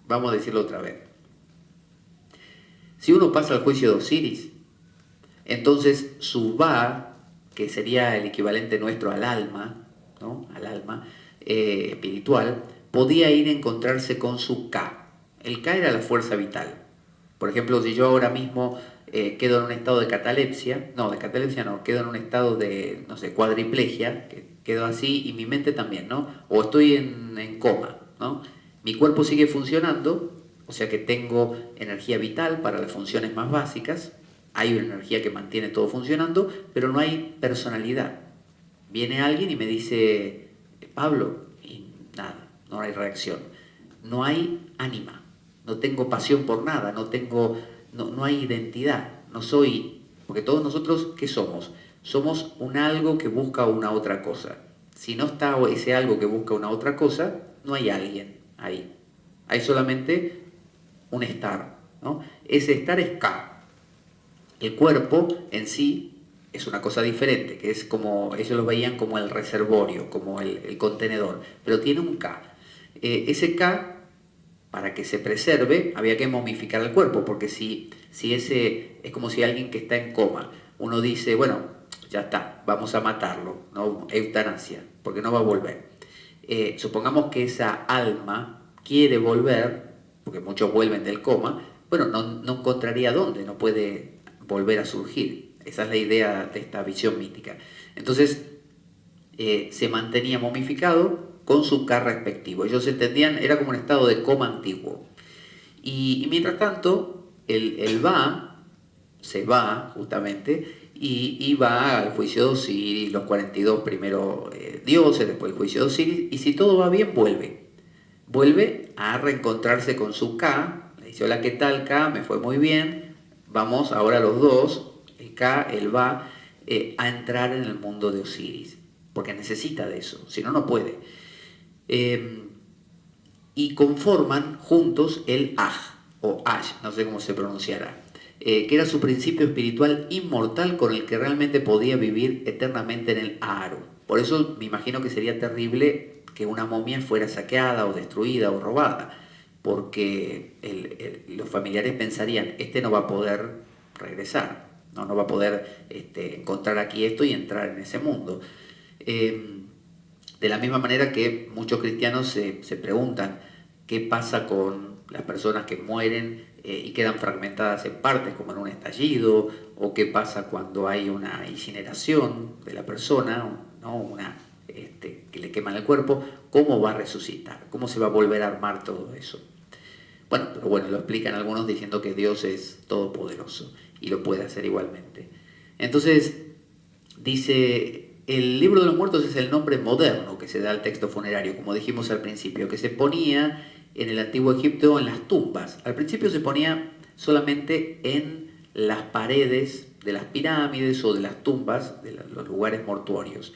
Vamos a decirlo otra vez. Si uno pasa al juicio de Osiris, entonces su Ba, que sería el equivalente nuestro al alma, ¿no? Al alma espiritual, podía ir a encontrarse con su Ka. El Ka era la fuerza vital. Por ejemplo, si yo ahora mismo quedo en un estado de catalepsia, quedo en un estado de, cuadriplegia, quedo así y mi mente también, ¿no? O estoy en coma, ¿no? Mi cuerpo sigue funcionando, o sea que tengo energía vital para las funciones más básicas, hay una energía que mantiene todo funcionando, pero no hay personalidad. Viene alguien y me dice, Pablo, y nada, no hay reacción. No hay ánima, no tengo pasión por nada, no hay identidad, no soy, porque todos nosotros, ¿qué somos? Somos un algo que busca una otra cosa. Si no está ese algo que busca una otra cosa, no hay alguien ahí. Hay solamente un estar, ¿no? Ese estar es K. El cuerpo en sí es una cosa diferente, que es como, ellos lo veían como el reservorio, como el contenedor, pero tiene un K. Ese K, para que se preserve, había que momificar el cuerpo, porque si ese es como si alguien que está en coma, uno dice, bueno, ya está, vamos a matarlo, ¿no? Eutanasia, porque no va a volver. Supongamos que esa alma quiere volver, porque muchos vuelven del coma, bueno, no encontraría dónde, no puede volver a surgir. Esa es la idea de esta visión mítica. Entonces, se mantenía momificado con su K respectivo. Ellos entendían, era como un estado de coma antiguo. Y mientras tanto, el Ba se va justamente y va al juicio de Osiris, los 42 primeros dioses, después el juicio de Osiris, y si todo va bien, vuelve a reencontrarse con su K, le dice, hola, ¿qué tal, K? Me fue muy bien, vamos ahora los dos, el K, el Ba, a entrar en el mundo de Osiris, porque necesita de eso, si no, no puede. Y conforman juntos el Aj, o Ash, no sé cómo se pronunciará. que era su principio espiritual inmortal con el que realmente podía vivir eternamente en el Aaru. Por eso me imagino que sería terrible que una momia fuera saqueada o destruida o robada, porque los familiares pensarían, este no va a poder regresar, no va a poder encontrar aquí esto y entrar en ese mundo. De la misma manera que muchos cristianos se preguntan qué pasa con las personas que mueren y quedan fragmentadas en partes, como en un estallido, o qué pasa cuando hay una incineración de la persona, ¿no? Que le queman el cuerpo, cómo va a resucitar, cómo se va a volver a armar todo eso. Bueno, pero bueno, lo explican algunos diciendo que Dios es todopoderoso y lo puede hacer igualmente. Entonces, dice, el libro de los muertos es el nombre moderno que se da al texto funerario, como dijimos al principio, que se ponía en el antiguo Egipto en las tumbas. Al principio se ponía solamente en las paredes de las pirámides o de las tumbas, de los lugares mortuorios,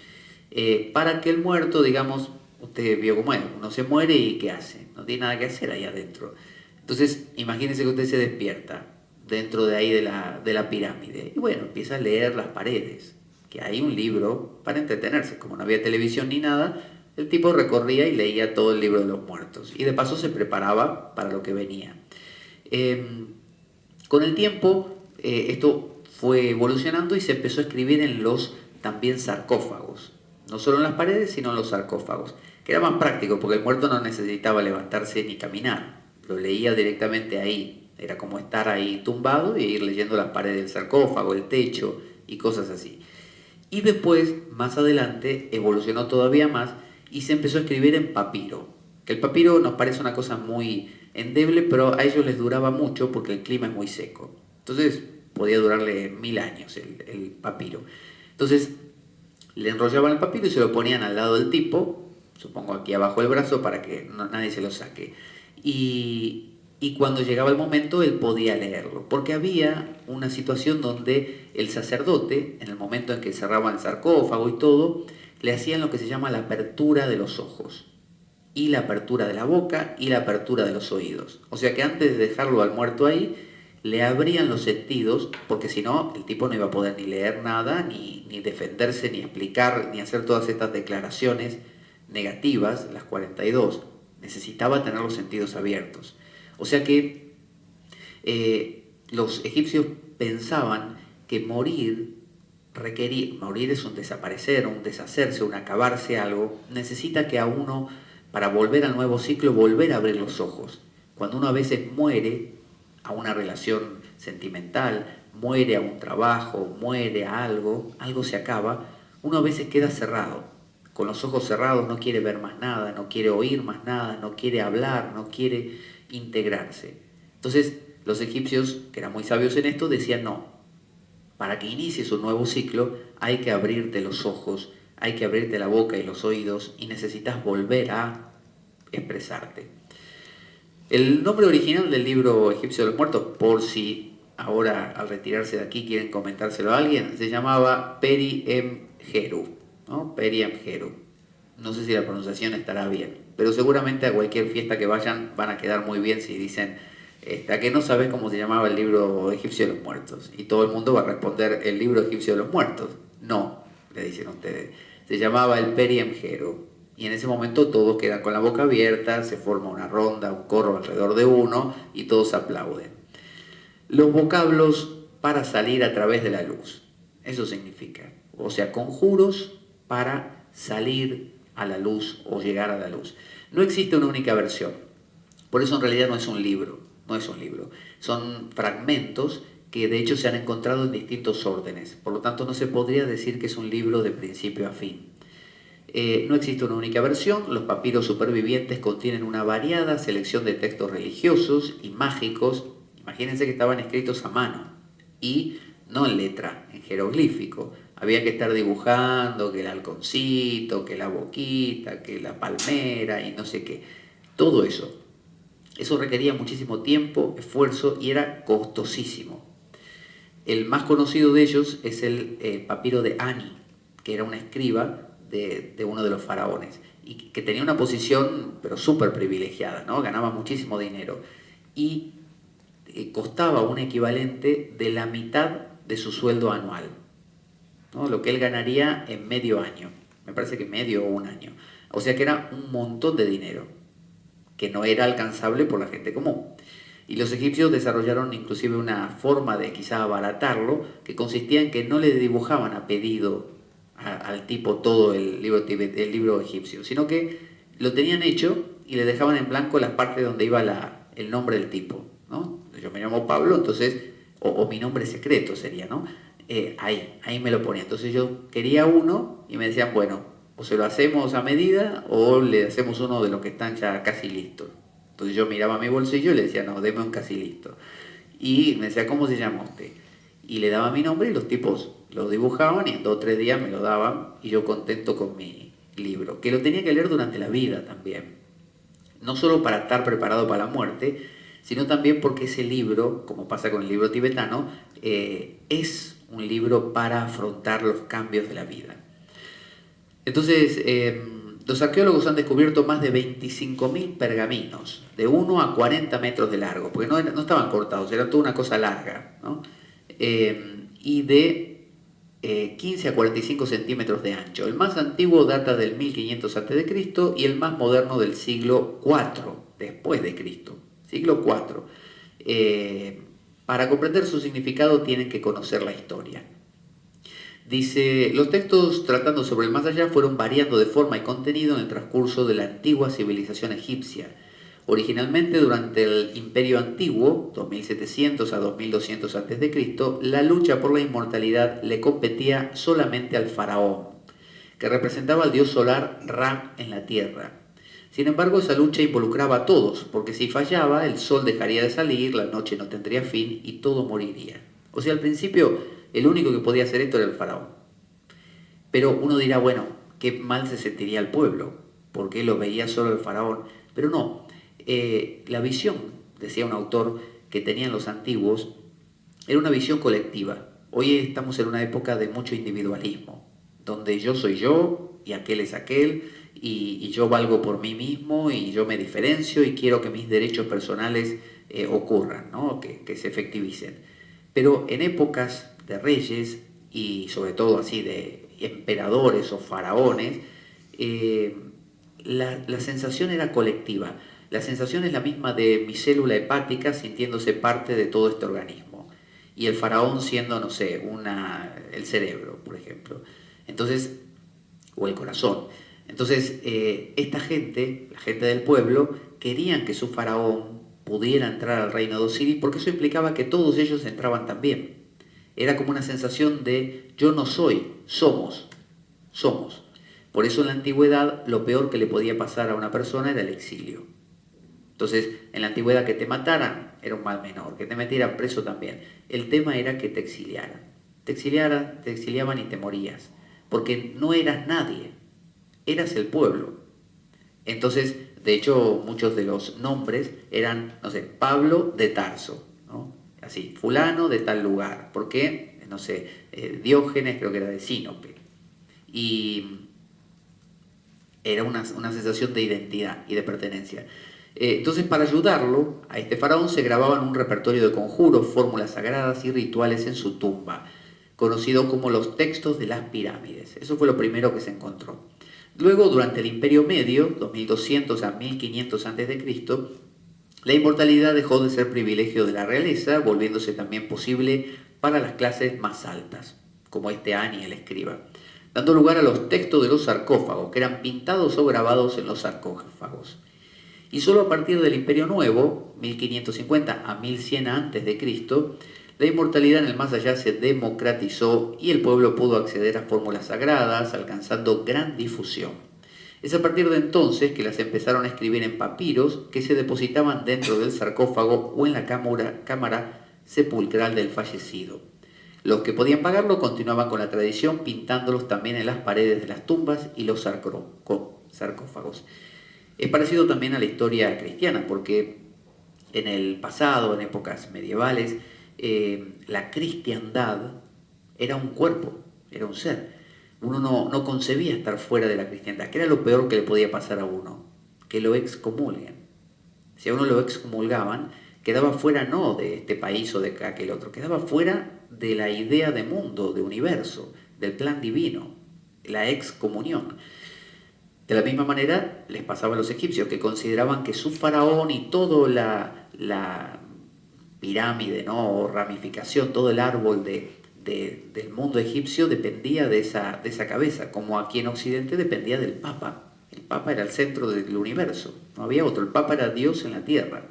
para que el muerto, digamos, usted vio cómo es, uno se muere y ¿qué hace? No tiene nada que hacer ahí adentro. Entonces, imagínese que usted se despierta dentro de ahí de la pirámide y bueno, empieza a leer las paredes, que hay un libro para entretenerse. Como no había televisión ni nada, el tipo recorría y leía todo el libro de los muertos y de paso se preparaba para lo que venía. Con el tiempo esto fue evolucionando y se empezó a escribir en los también sarcófagos, no solo en las paredes sino en los sarcófagos, que era más práctico porque el muerto no necesitaba levantarse ni caminar, lo leía directamente ahí, era como estar ahí tumbado y ir leyendo las paredes del sarcófago, el techo y cosas así. Y después, más adelante, evolucionó todavía más y se empezó a escribir en papiro. Que el papiro nos parece una cosa muy endeble, pero a ellos les duraba mucho porque el clima es muy seco. Entonces podía durarle 1000 años el papiro. Entonces le enrollaban el papiro y se lo ponían al lado del tipo, supongo aquí abajo del brazo para que nadie se lo saque. Y cuando llegaba el momento él podía leerlo, porque había una situación donde el sacerdote, en el momento en que cerraban el sarcófago y todo, le hacían lo que se llama la apertura de los ojos, y la apertura de la boca y la apertura de los oídos. O sea que antes de dejarlo al muerto ahí, le abrían los sentidos, porque si no, el tipo no iba a poder ni leer nada, ni defenderse, ni explicar, ni hacer todas estas declaraciones negativas, las 42. Necesitaba tener los sentidos abiertos. O sea que los egipcios pensaban que morir es un desaparecer, un deshacerse, un acabarse algo, necesita que a uno, para volver al nuevo ciclo, volver a abrir los ojos. Cuando uno a veces muere a una relación sentimental, muere a un trabajo, muere a algo, algo se acaba, uno a veces queda cerrado, con los ojos cerrados, no quiere ver más nada, no quiere oír más nada, no quiere hablar, no quiere integrarse. Entonces los egipcios, que eran muy sabios en esto, decían no, para que inicies un nuevo ciclo hay que abrirte los ojos, hay que abrirte la boca y los oídos y necesitas volver a expresarte. El nombre original del libro Egipcio de los Muertos, por si ahora al retirarse de aquí quieren comentárselo a alguien, se llamaba Peri Emheru, ¿no? Peri Emheru. No sé si la pronunciación estará bien, pero seguramente a cualquier fiesta que vayan van a quedar muy bien si dicen ¿a qué no sabes cómo se llamaba el libro Egipcio de los Muertos? Y todo el mundo va a responder el libro Egipcio de los Muertos. No, le dicen ustedes. Se llamaba el Peri Emheru. Y en ese momento todos quedan con la boca abierta, se forma una ronda, un coro alrededor de uno y todos aplauden. Los vocablos para salir a través de la luz. Eso significa. O sea, conjuros para salir a la luz o llegar a la luz. No existe una única versión. Por eso en realidad no es un libro. No es un libro. Son fragmentos que de hecho se han encontrado en distintos órdenes. Por lo tanto no se podría decir que es un libro de principio a fin. No existe una única versión, los papiros supervivientes contienen una variada selección de textos religiosos y mágicos. Imagínense que estaban escritos a mano y no en letra, en jeroglífico. Había que estar dibujando que el halconcito, que la boquita, que la palmera y no sé qué. Todo eso. Eso requería muchísimo tiempo, esfuerzo y era costosísimo. El más conocido de ellos es el papiro de Ani, que era una escriba de uno de los faraones y que tenía una posición pero súper privilegiada, ¿no? Ganaba muchísimo dinero y costaba un equivalente de la mitad de su sueldo anual, ¿no? Lo que él ganaría en medio año, me parece que medio o un año. O sea que era un montón de dinero, que no era alcanzable por la gente común. Y los egipcios desarrollaron inclusive una forma de quizá abaratarlo, que consistía en que no le dibujaban a pedido al tipo todo el libro egipcio, sino que lo tenían hecho y le dejaban en blanco las partes donde iba el nombre del tipo, ¿no? Yo me llamo Pablo, entonces, o mi nombre secreto sería, ¿no? Ahí me lo ponía. Entonces yo quería uno y me decían, bueno, o se lo hacemos a medida o le hacemos uno de los que están ya casi listos. Entonces yo miraba mi bolsillo y le decía, no, deme un casi listo. Y me decía, ¿cómo se llama usted? Y le daba mi nombre y los tipos lo dibujaban y en 2 o 3 días me lo daban y yo contento con mi libro, que lo tenía que leer durante la vida también. No solo para estar preparado para la muerte, sino también porque ese libro, como pasa con el libro tibetano, es un libro para afrontar los cambios de la vida. Entonces, los arqueólogos han descubierto más de 25.000 pergaminos, de 1 a 40 metros de largo, porque no estaban cortados, era toda una cosa larga, ¿no? Y de 15 a 45 centímetros de ancho. El más antiguo data del 1500 a.C. y el más moderno del siglo IV después de Cristo, siglo IV. Para comprender su significado tienen que conocer la historia. Dice, los textos tratando sobre el más allá fueron variando de forma y contenido en el transcurso de la antigua civilización egipcia. Originalmente, durante el Imperio Antiguo, 2700 a 2200 a.C., la lucha por la inmortalidad le competía solamente al faraón, que representaba al dios solar Ra en la tierra. Sin embargo, esa lucha involucraba a todos, porque si fallaba, el sol dejaría de salir, la noche no tendría fin y todo moriría. O sea, al principio, el único que podía hacer esto era el faraón. Pero uno dirá, bueno, qué mal se sentiría el pueblo, porque lo veía solo el faraón. Pero no, la visión, decía un autor, que tenían los antiguos, era una visión colectiva. Hoy estamos en una época de mucho individualismo, donde yo soy yo y aquel es aquel, y yo valgo por mí mismo y yo me diferencio y quiero que mis derechos personales ocurran, ¿no? que se efectivicen. Pero en épocas de reyes y sobre todo así de emperadores o faraones, la sensación era colectiva. La sensación es la misma de mi célula hepática sintiéndose parte de todo este organismo y el faraón siendo, no sé, el cerebro, por ejemplo. Entonces, o el corazón. Entonces, esta gente, la gente del pueblo, querían que su faraón pudiera entrar al reino de Osiris porque eso implicaba que todos ellos entraban también. Era como una sensación de yo no soy, somos. Por eso en la antigüedad lo peor que le podía pasar a una persona era el exilio. Entonces, en la antigüedad que te mataran era un mal menor, que te metieran preso también. El tema era que te exiliaran. Te exiliaban y te morías, porque no eras nadie, eras el pueblo. Entonces, de hecho, muchos de los nombres eran, no sé, Pablo de Tarso, ¿no? Así, fulano de tal lugar, porque, no sé, Diógenes creo que era de Sinope. Y era una sensación de identidad y de pertenencia. Entonces, para ayudarlo, a este faraón se grababan un repertorio de conjuros, fórmulas sagradas y rituales en su tumba, conocido como los textos de las pirámides. Eso fue lo primero que se encontró. Luego, durante el Imperio Medio, 2200 a 1500 a.C., la inmortalidad dejó de ser privilegio de la realeza, volviéndose también posible para las clases más altas, como Ani el escriba, dando lugar a los textos de los sarcófagos, que eran pintados o grabados en los sarcófagos. Y solo a partir del Imperio Nuevo, 1550 a 1100 a.C., la inmortalidad en el más allá se democratizó y el pueblo pudo acceder a fórmulas sagradas, alcanzando gran difusión. Es a partir de entonces que las empezaron a escribir en papiros que se depositaban dentro del sarcófago o en la cámara sepulcral del fallecido. Los que podían pagarlo continuaban con la tradición pintándolos también en las paredes de las tumbas y los sarcófagos. Es parecido también a la historia cristiana, porque en el pasado, en épocas medievales, la cristiandad era un cuerpo, era un ser. Uno no concebía estar fuera de la cristiandad, que era lo peor que le podía pasar a uno, que lo excomulguen. Si a uno lo excomulgaban, quedaba fuera no de este país o de aquel otro, quedaba fuera de la idea de mundo, de universo, del plan divino, la excomunión. De la misma manera les pasaba a los egipcios, que consideraban que su faraón y toda la pirámide, ¿no? O ramificación, todo el árbol del mundo egipcio dependía de esa cabeza, como aquí en Occidente dependía del Papa. El Papa era el centro del universo, no había otro, el Papa era Dios en la tierra.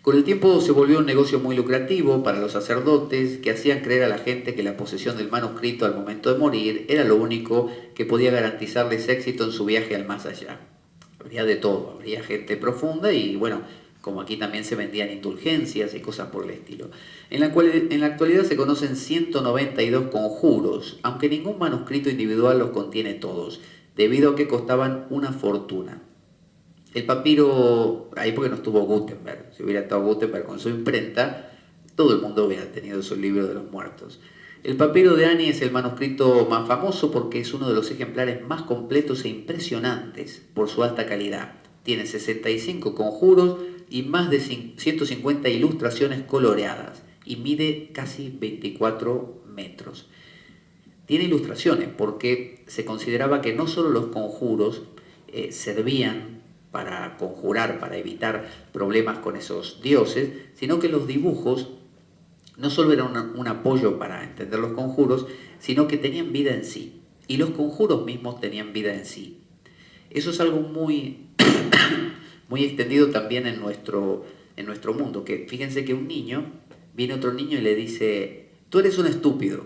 Con el tiempo se volvió un negocio muy lucrativo para los sacerdotes, que hacían creer a la gente que la posesión del manuscrito al momento de morir era lo único que podía garantizarles éxito en su viaje al más allá. Habría de todo, habría gente profunda y bueno, como aquí también se vendían indulgencias y cosas por el estilo. En la actualidad se conocen 192 conjuros, aunque ningún manuscrito individual los contiene todos, debido a que costaban una fortuna. El papiro, ahí porque no estuvo Gutenberg, si hubiera estado Gutenberg con su imprenta, todo el mundo hubiera tenido su libro de los muertos. El papiro de Ani es el manuscrito más famoso porque es uno de los ejemplares más completos e impresionantes por su alta calidad. Tiene 65 conjuros y más de 150 ilustraciones coloreadas y mide casi 24 metros. Tiene ilustraciones porque se consideraba que no solo los conjuros servían para conjurar, para evitar problemas con esos dioses, sino que los dibujos no solo eran un apoyo para entender los conjuros, sino que tenían vida en sí. Y los conjuros mismos tenían vida en sí. Eso es algo muy, muy extendido también en nuestro mundo, que fíjense que un niño, viene otro niño y le dice, tú eres un estúpido.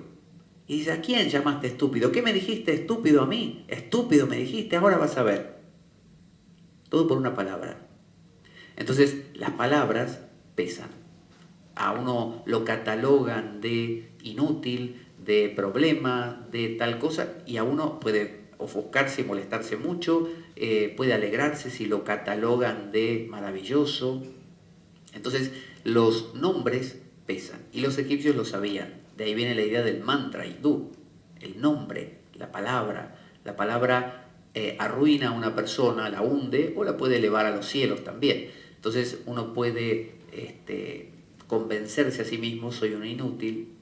Y dice, ¿a quién llamaste estúpido? ¿Qué me dijiste estúpido a mí? Estúpido me dijiste, ahora vas a ver. Todo por una palabra. Entonces, las palabras pesan. A uno lo catalogan de inútil, de problema, de tal cosa, y a uno puede ofuscarse y molestarse mucho, puede alegrarse si lo catalogan de maravilloso. Entonces, los nombres pesan, y los egipcios lo sabían. De ahí viene la idea del mantra hindú, el nombre, la palabra. La palabra arruina a una persona, la hunde o la puede elevar a los cielos también. Entonces uno puede convencerse a sí mismo, soy un inútil,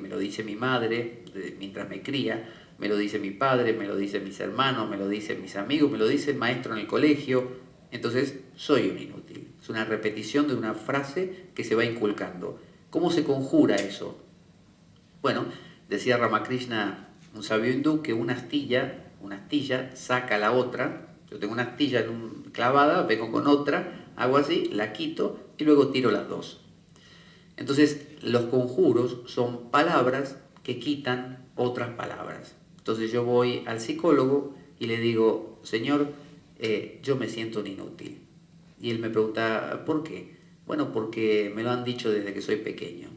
me lo dice mi madre mientras me cría, me lo dice mi padre, me lo dicen mis hermanos, me lo dicen mis amigos, me lo dice el maestro en el colegio, entonces soy un inútil. Es una repetición de una frase que se va inculcando. ¿Cómo se conjura eso? Bueno, decía Ramakrishna, un sabio hindú, que una astilla saca la otra. Yo tengo una astilla clavada, vengo con otra, hago así, la quito y luego tiro las dos. Entonces, los conjuros son palabras que quitan otras palabras. Entonces yo voy al psicólogo y le digo, señor, yo me siento un inútil. Y él me pregunta, ¿por qué? Bueno, porque me lo han dicho desde que soy pequeño.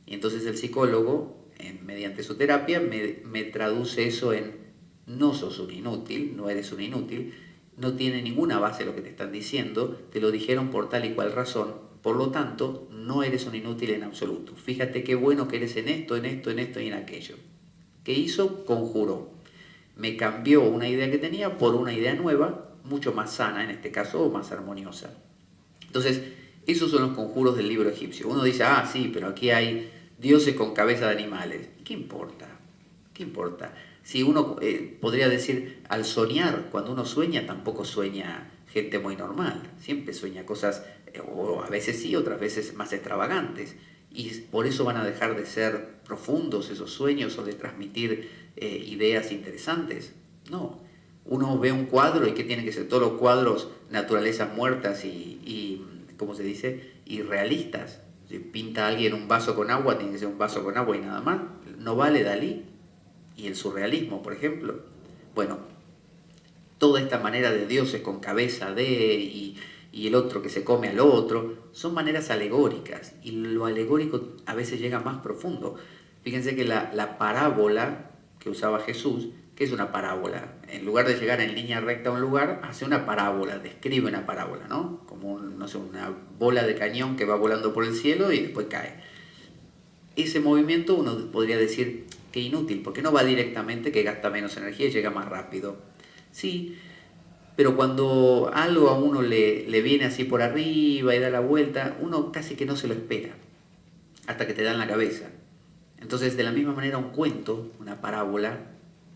Y entonces el psicólogo, mediante su terapia, me traduce eso en no sos un inútil, no eres un inútil, no tiene ninguna base lo que te están diciendo, te lo dijeron por tal y cual razón, por lo tanto, no eres un inútil en absoluto. Fíjate qué bueno que eres en esto, en esto, en esto y en aquello. ¿Qué hizo? Conjuró. Me cambió una idea que tenía por una idea nueva, mucho más sana en este caso, o más armoniosa. Entonces, esos son los conjuros del libro egipcio. Uno dice, ah, sí, pero aquí hay dioses con cabeza de animales. ¿Qué importa? ¿Qué importa? Si uno podría decir, al soñar, cuando uno sueña, tampoco sueña gente muy normal. Siempre sueña cosas, o a veces sí, otras veces más extravagantes. Y por eso van a dejar de ser profundos esos sueños o de transmitir ideas interesantes. No. Uno ve un cuadro y ¿qué tiene que ser? Todos los cuadros, naturalezas muertas y ¿cómo se dice? Irrealistas. Si pinta a alguien un vaso con agua, tiene que ser un vaso con agua y nada más. No vale Dalí. Y el surrealismo, por ejemplo. Bueno, toda esta manera de dioses con cabeza de y el otro que se come al otro, son maneras alegóricas. Y lo alegórico a veces llega más profundo. Fíjense que la parábola que usaba Jesús, ¿qué es una parábola? En lugar de llegar en línea recta a un lugar, hace una parábola, describe una parábola, ¿no? Como, no sé, una bola de cañón que va volando por el cielo y después cae. Ese movimiento uno podría decir que inútil, porque no va directamente, que gasta menos energía y llega más rápido. Sí, pero cuando algo a uno le viene así por arriba y da la vuelta, uno casi que no se lo espera, hasta que te da en la cabeza. Entonces, de la misma manera, un cuento, una parábola,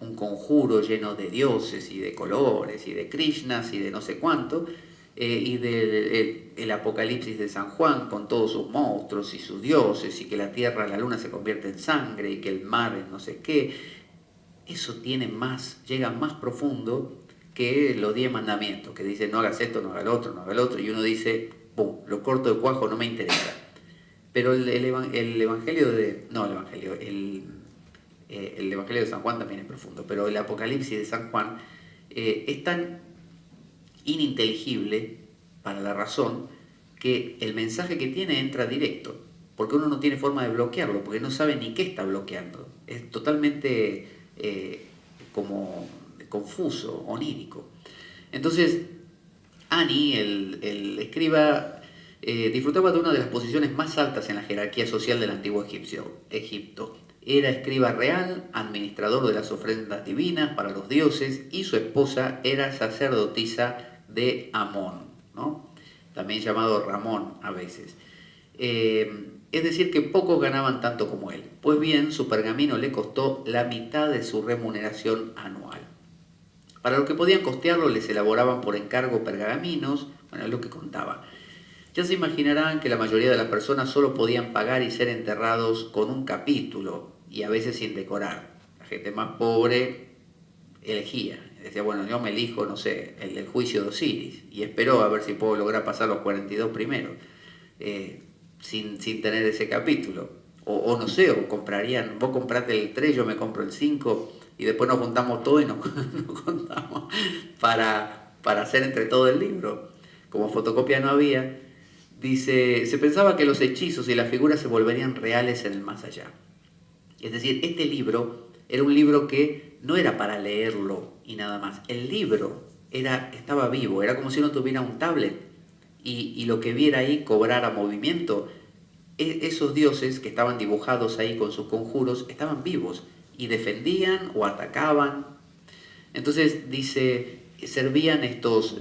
un conjuro lleno de dioses y de colores y de Krishnas y de no sé cuánto, y del el Apocalipsis de San Juan con todos sus monstruos y sus dioses y que la tierra, la luna se convierte en sangre y que el mar es no sé qué, eso tiene más, llega más profundo que los 10 mandamientos, que dicen no hagas esto, no hagas lo otro, no hagas lo otro, y uno dice, pum, lo corto de cuajo, no me interesa. Pero el Evangelio de... No, el Evangelio de San Juan también es profundo, pero el Apocalipsis de San Juan es tan ininteligible para la razón que el mensaje que tiene entra directo, porque uno no tiene forma de bloquearlo, porque no sabe ni qué está bloqueando. Es totalmente como confuso, onírico. Entonces, Ani, el escriba, disfrutaba de una de las posiciones más altas en la jerarquía social del antiguo Egipto. Era escriba real, administrador de las ofrendas divinas para los dioses, y su esposa era sacerdotisa de Amón, ¿no? También llamado Ramón a veces. Es decir, que pocos ganaban tanto como él. Pues bien, su pergamino le costó la mitad de su remuneración anual. Para lo que podían costearlo, les elaboraban por encargo pergaminos, bueno, es lo que contaba. Ya se imaginarán que la mayoría de las personas solo podían pagar y ser enterrados con un capítulo, y a veces sin decorar. La gente más pobre elegía. Decía, bueno, yo me elijo, no sé, el juicio de Osiris, y espero a ver si puedo lograr pasar los 42 primeros, sin tener ese capítulo. O no sé, o comprarían, vos compraste el 3, yo me compro el 5, y después nos juntamos todo y nos contamos para hacer entre todo el libro. Como fotocopia no había, dice, se pensaba que los hechizos y las figuras se volverían reales en el más allá. Es decir, este libro era un libro que no era para leerlo y nada más. El libro estaba vivo, era como si uno tuviera un tablet y lo que viera ahí cobrara movimiento. Esos dioses que estaban dibujados ahí con sus conjuros estaban vivos y defendían o atacaban. Entonces dice, servían estos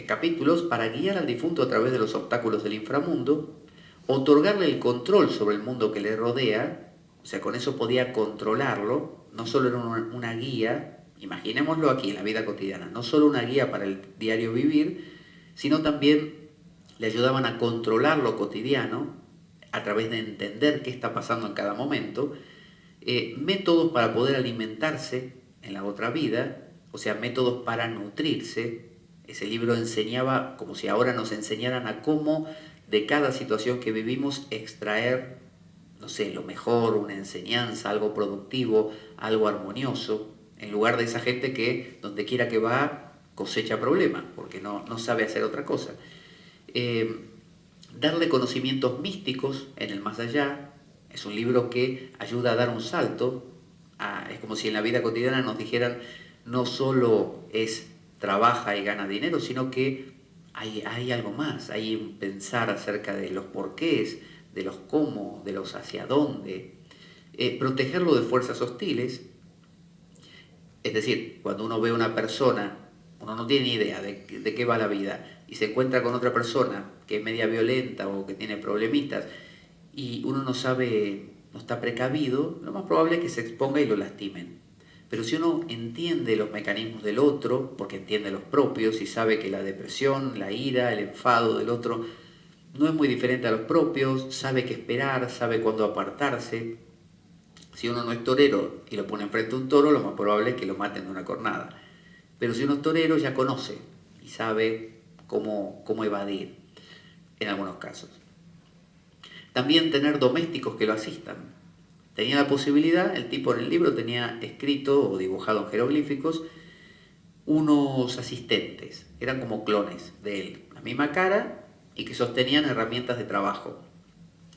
capítulos para guiar al difunto a través de los obstáculos del inframundo, otorgarle el control sobre el mundo que le rodea, o sea, con eso podía controlarlo, no solo era una guía, imaginémoslo aquí en la vida cotidiana, no solo una guía para el diario vivir, sino también le ayudaban a controlar lo cotidiano a través de entender qué está pasando en cada momento, métodos para poder alimentarse en la otra vida, o sea, métodos para nutrirse. Ese libro enseñaba, como si ahora nos enseñaran a cómo de cada situación que vivimos extraer, no sé, lo mejor, una enseñanza, algo productivo, algo armonioso, en lugar de esa gente que donde quiera que va cosecha problemas, porque no sabe hacer otra cosa. Darle conocimientos místicos en el más allá. Es un libro que ayuda a dar un salto. Es como si en la vida cotidiana nos dijeran, no solo es trabaja y gana dinero, sino que hay algo más, hay un pensar acerca de los porqués, de los cómo, de los hacia dónde. Protegerlo de fuerzas hostiles. Es decir, cuando uno ve a una persona, uno no tiene ni idea de qué va la vida, y se encuentra con otra persona que es media violenta o que tiene problemitas, y uno no sabe, no está precavido, lo más probable es que se exponga y lo lastimen. Pero si uno entiende los mecanismos del otro, porque entiende los propios y sabe que la depresión, la ira, el enfado del otro no es muy diferente a los propios, sabe qué esperar, sabe cuándo apartarse. Si uno no es torero y lo pone enfrente a un toro, lo más probable es que lo maten de una cornada. Pero si uno es torero, ya conoce y sabe cómo evadir en algunos casos. También tener domésticos que lo asistan. Tenía la posibilidad, el tipo en el libro tenía escrito o dibujado en jeroglíficos unos asistentes, eran como clones de él, la misma cara y que sostenían herramientas de trabajo.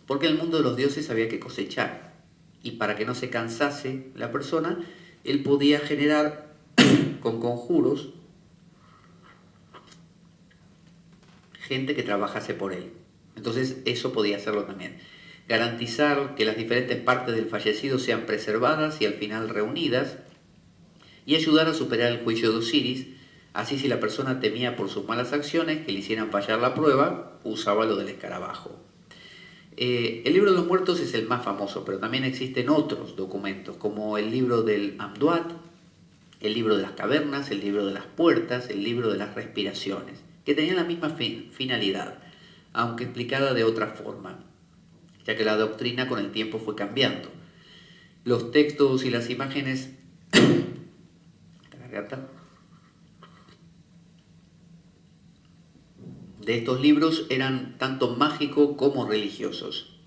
Porque en el mundo de los dioses había que cosechar y para que no se cansase la persona, él podía generar con conjuros gente que trabajase por él. Entonces eso podía hacerlo también. Garantizar que las diferentes partes del fallecido sean preservadas y al final reunidas, y ayudar a superar el juicio de Osiris Así, si la persona temía por sus malas acciones que le hicieran fallar la prueba, usaba lo del escarabajo. El libro de los muertos es el más famoso, pero también existen otros documentos, como el libro del Amduat, el libro de las cavernas, el libro de las puertas, el libro de las respiraciones, que tenían la misma finalidad, aunque explicada de otra forma, ya que la doctrina con el tiempo fue cambiando. Los textos y las imágenes de estos libros eran tanto mágicos como religiosos.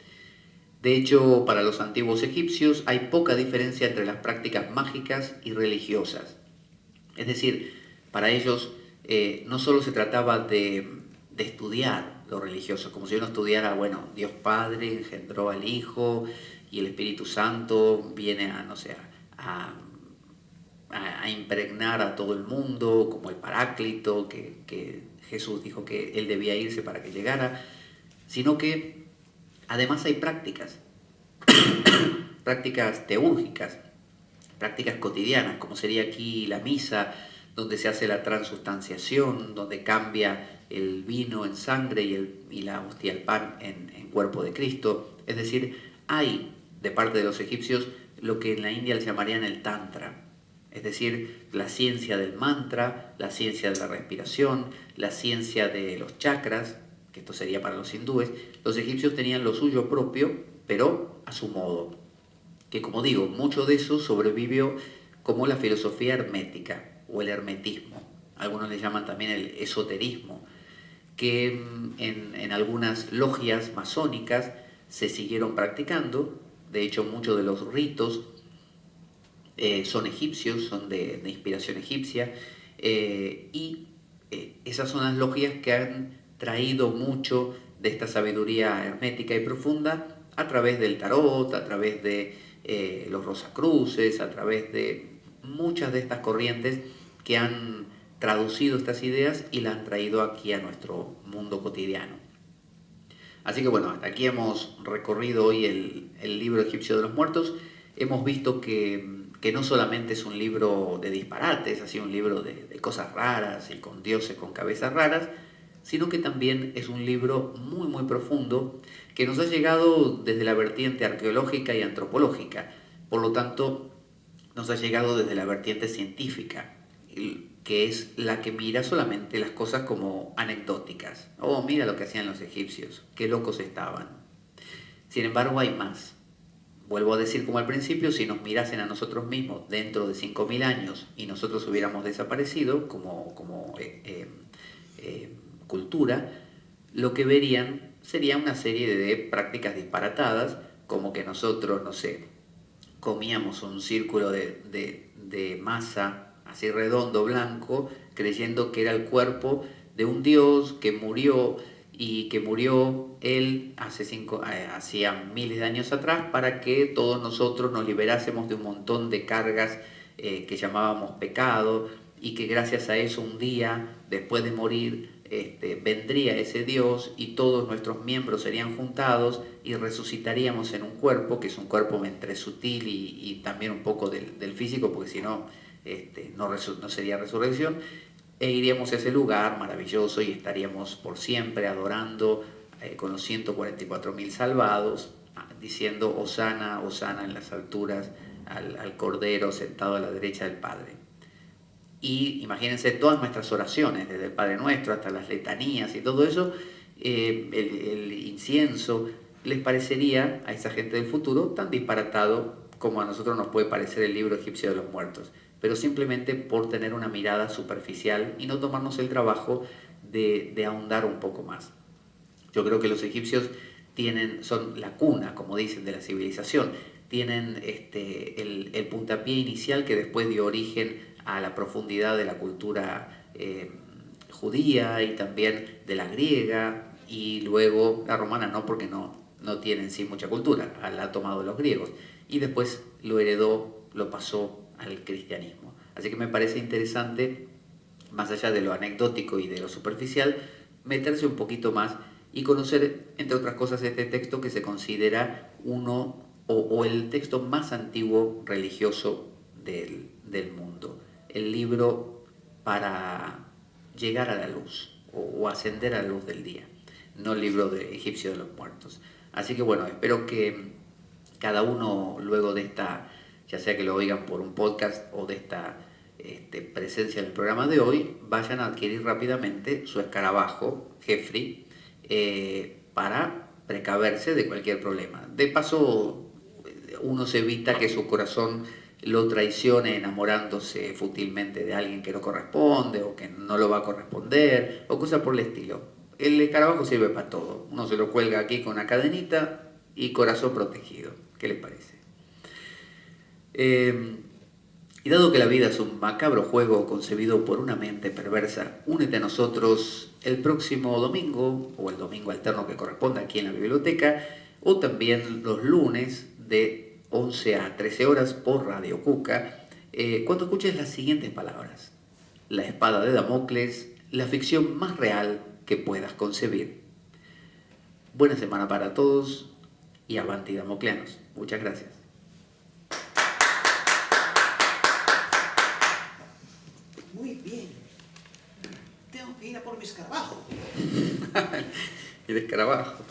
De hecho, para los antiguos egipcios hay poca diferencia entre las prácticas mágicas y religiosas. Es decir, para ellos no solo se trataba de estudiar lo religioso, como si uno estudiara, bueno, Dios Padre engendró al Hijo y el Espíritu Santo viene a, no sé, a impregnar a todo el mundo, como el Paráclito, que Jesús dijo que él debía irse para que llegara, sino que además hay prácticas, prácticas teúrgicas, prácticas cotidianas, como sería aquí la misa, donde se hace la transustanciación, donde cambia el vino en sangre y la hostia, el pan en cuerpo de Cristo. Es decir, hay de parte de los egipcios lo que en la India les llamarían el tantra, es decir, la ciencia del mantra, la ciencia de la respiración, la ciencia de los chakras, que esto sería para los hindúes. Los egipcios tenían lo suyo propio, pero a su modo, que como digo, mucho de eso sobrevivió como la filosofía hermética o el hermetismo. Algunos le llaman también el esoterismo, que en algunas logias masónicas se siguieron practicando. De hecho, muchos de los ritos son egipcios, son de inspiración egipcia, y esas son las logias que han traído mucho de esta sabiduría hermética y profunda a través del tarot, a través de los rosacruces, a través de muchas de estas corrientes que han traducido estas ideas y las han traído aquí a nuestro mundo cotidiano. Así que bueno, hasta aquí hemos recorrido hoy el libro egipcio de los muertos. Hemos visto que no solamente es un libro de disparates, así un libro de cosas raras y con dioses con cabezas raras, sino que también es un libro muy muy profundo que nos ha llegado desde la vertiente arqueológica y antropológica. Por lo tanto, nos ha llegado desde la vertiente científica, que es la que mira solamente las cosas como anecdóticas. Oh, mira lo que hacían los egipcios, qué locos estaban. Sin embargo, hay más. Vuelvo a decir como al principio, si nos mirasen a nosotros mismos dentro de 5.000 años y nosotros hubiéramos desaparecido como cultura, lo que verían sería una serie de prácticas disparatadas, como que nosotros, no sé, comíamos un círculo de masa así redondo, blanco, creyendo que era el cuerpo de un dios que murió y que murió él hacía miles de años atrás para que todos nosotros nos liberásemos de un montón de cargas que llamábamos pecado y que gracias a eso un día, después de morir, vendría ese Dios y todos nuestros miembros serían juntados y resucitaríamos en un cuerpo, que es un cuerpo entre sutil y también un poco del físico, porque si no, no sería resurrección, e iríamos a ese lugar maravilloso y estaríamos por siempre adorando con los 144.000 salvados, diciendo Hosana, Hosana en las alturas, al Cordero sentado a la derecha del Padre. Y imagínense todas nuestras oraciones, desde el Padre Nuestro hasta las letanías y todo eso, el incienso, les parecería a esa gente del futuro tan disparatado como a nosotros nos puede parecer el libro egipcio de los muertos, pero simplemente por tener una mirada superficial y no tomarnos el trabajo de ahondar un poco más. Yo creo que los egipcios son la cuna, como dicen, de la civilización, tienen el puntapié inicial que después dio origen a la profundidad de la cultura judía y también de la griega, y luego la romana no, porque no tienen sí mucha cultura, la ha tomado los griegos, y después lo heredó, lo pasó al cristianismo. Así que me parece interesante, más allá de lo anecdótico y de lo superficial, meterse un poquito más y conocer, entre otras cosas, este texto que se considera uno o el texto más antiguo religioso del mundo. El libro para llegar a la luz o ascender a la luz del día, no el libro de Egipcio de los Muertos. Así que bueno, espero que cada uno luego de esta, ya sea que lo oigan por un podcast o de esta presencia en el programa de hoy, vayan a adquirir rápidamente su escarabajo, Jeffrey, para precaverse de cualquier problema. De paso, uno se evita que su corazón lo traicione enamorándose fútilmente de alguien que no corresponde o que no lo va a corresponder o cosas por el estilo. El escarabajo sirve para todo. Uno se lo cuelga aquí con una cadenita y corazón protegido. ¿Qué les parece? Y dado que la vida es un macabro juego concebido por una mente perversa, únete a nosotros el próximo domingo, o el domingo alterno que corresponda aquí en la biblioteca, o también los lunes de 11 a 13 horas por Radio Cuca, cuando escuches las siguientes palabras: la espada de Damocles, la ficción más real que puedas concebir. Buena semana para todos y avanti damocleanos. Muchas gracias. Muy bien. Tengo que ir a por mi escarabajo. El escarabajo.